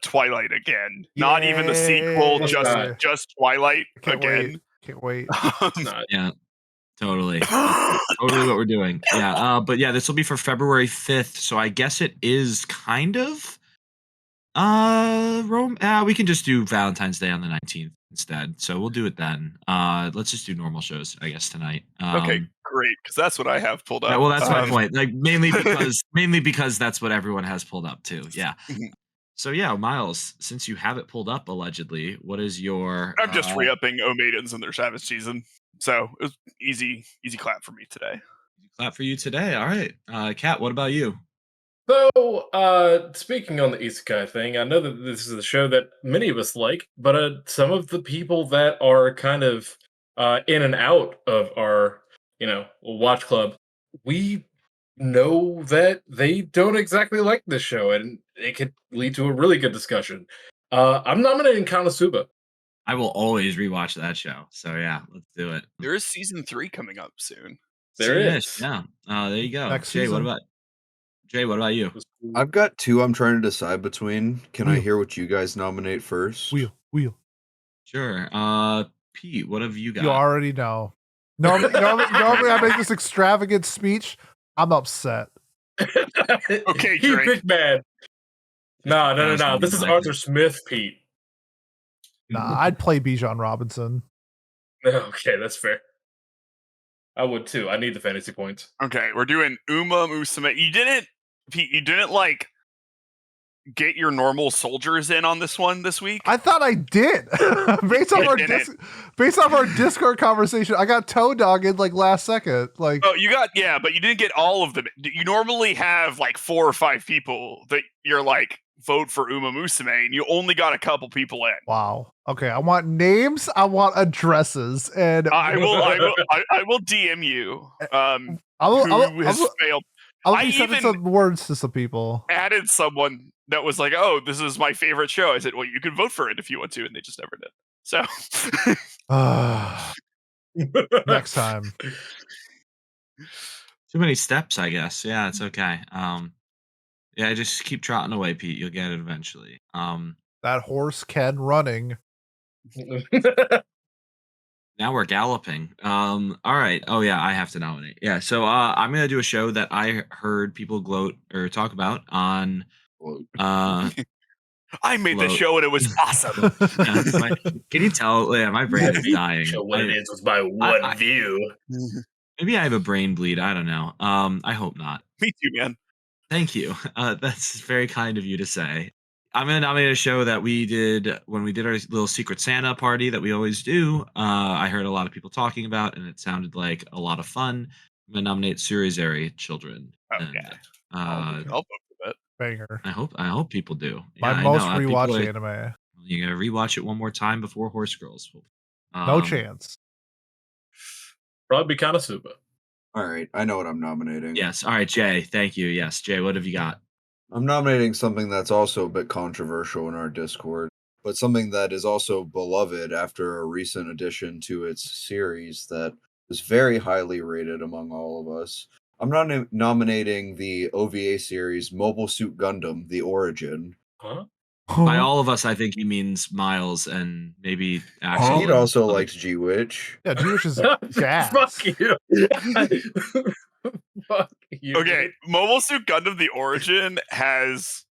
Twilight again. Not even the sequel, Yay. just Twilight Can't again. wait. It's not. Yeah, totally. Totally what we're doing. Yeah. But yeah, this will be for February 5th. So I guess it is kind of Rome. We can just do Valentine's Day on the 19th instead. So we'll do it then. Let's just do normal shows, I guess, tonight. Okay, great, because that's what I have pulled up. Yeah, well, that's my point. Like mainly because that's what everyone has pulled up too. Yeah. So yeah, Miles, since you have it pulled up allegedly, what is your? I'm just re-upping O Maidens in their Savage season, so it was easy clap for me today. Clap for you today. All right, Kat, what about you? So, speaking on the isekai thing, I know that this is a show that many of us like, but some of the people that are kind of in and out of our, watch club, we know that they don't exactly like this show, and it could lead to a really good discussion. I'm nominating Konosuba. I will always rewatch that show. So yeah, let's do it. There is season 3 coming up soon. There is. Yeah. There you go. Next Jay, season. what about you? I've got two I'm trying to decide between. Can I hear what you guys nominate first? Wheel. Sure. Pete, what have you got? You already know. Normally I make this extravagant speech. I'm upset. Okay, Pete Drake. Big Man. No. That's This is my Arthur pick. Smith, Pete. Nah, I'd play Bijan Robinson. Okay, that's fair. I would too. I need the fantasy points. Okay, we're doing Uma Musume. Pete, you didn't like get your normal soldiers in on this one this week? I thought I did. based off our Discord conversation, I got Toe Dog in like last second. Like, Oh, but you didn't get all of them. You normally have like 4 or 5 people that you're like, vote for Uma Musume, and you only got a couple people in. wow. Okay, I want names. I want addresses, and I will DM you. Who has failed? I'll I be sending even- some words to some people. Added someone that was like, "Oh, this is my favorite show." I said, "Well, you can vote for it if you want to," and they just never did. So Next time. Too many steps, I guess. Yeah, it's okay. Yeah, just keep trotting away, Pete. You'll get it eventually. That horse can running. Now we're galloping. All right. Oh yeah, I have to nominate. Yeah. So I'm gonna do a show that I heard people gloat or talk about on. I made the Float. show and it was awesome. Can you tell? Yeah, my brain is dying. Show what it is was by one view. Maybe I have a brain bleed. I don't know. I hope not. Me too, man. Thank you. That's very kind of you to say. I'm going to nominate a show that we did when we did our little Secret Santa party that we always do. I heard a lot of people talking about, and it sounded like a lot of fun. I'm going to nominate Surizeri Children. Oh, And, yeah. uh, I'll vote for that. Banger. I hope people do. My Yeah, I most know, rewatched people anime. You got to rewatch it one more time before Horse Girls. No chance. Probably be Konosuba. All right, I know what I'm nominating. Yes. All right, Jay. Thank you. Yes, Jay. What have you got? I'm nominating something that's also a bit controversial in our Discord, but something that is also beloved after a recent addition to its series that is very highly rated among all of us. I'm not nominating the OVA series Mobile Suit Gundam: The Origin. Huh? By all of us, I think he means Miles and maybe Axel. Pete and also other- likes G-Witch. Yeah, Jewish is gas. Fuck you. Fuck you. Okay, Mobile Suit Gundam: The Origin has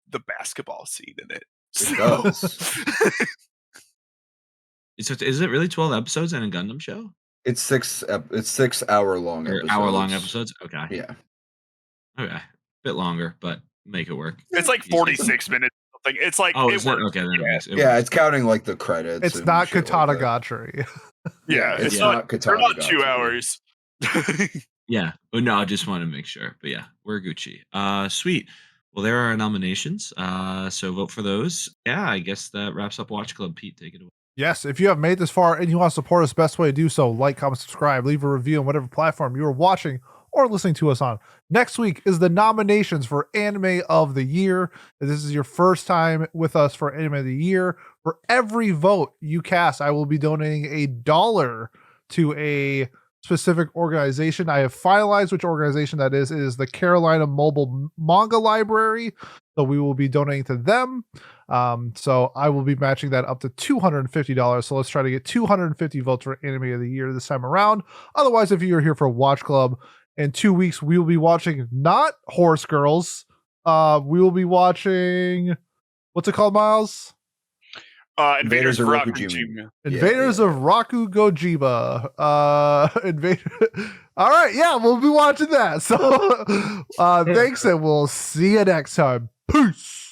the basketball scene in it. It does. Is it really 12 episodes in a Gundam show? It's 6 hour-long Or episodes. hour-long episodes? Okay. Yeah. Okay. Bit longer, but make it work. It's like 46 minutes. Or something. It's like Oh, it is it? works. Okay, then it works. It Yeah, works. it's counting like the credits. It's and not shit Katana like that. Gatri. Yeah, it's it's not not. Katana They're not 2 Gatri. hours. Yeah. Oh, no, I just want to make sure. But yeah, we're Gucci. Sweet. Well, there are our nominations. So vote for those. Yeah, I guess that wraps up Watch Club. Pete, take it away. Yes, if you have made this far and you want to support us, best way to do so, like, comment, subscribe, leave a review on whatever platform you are watching or listening to us on. Next week is the nominations for Anime of the Year. If this is your first time with us for Anime of the Year, for every vote you cast, I will be donating $1 to a specific organization. I have finalized which organization that is. It is the Carolina Mobile Manga Library. So we will be donating to them. So I will be matching that up to $250. So let's try to get 250 votes for Anime of the Year this time around. Otherwise, if you're here for Watch Club, in 2 weeks, we will be watching not Horse Girls. We will be watching, what's it called, Miles? Invaders of Rakujima. Invaders of Rakugojima. All right, yeah, we'll be watching that. So thanks, and we'll see you next time. Peace.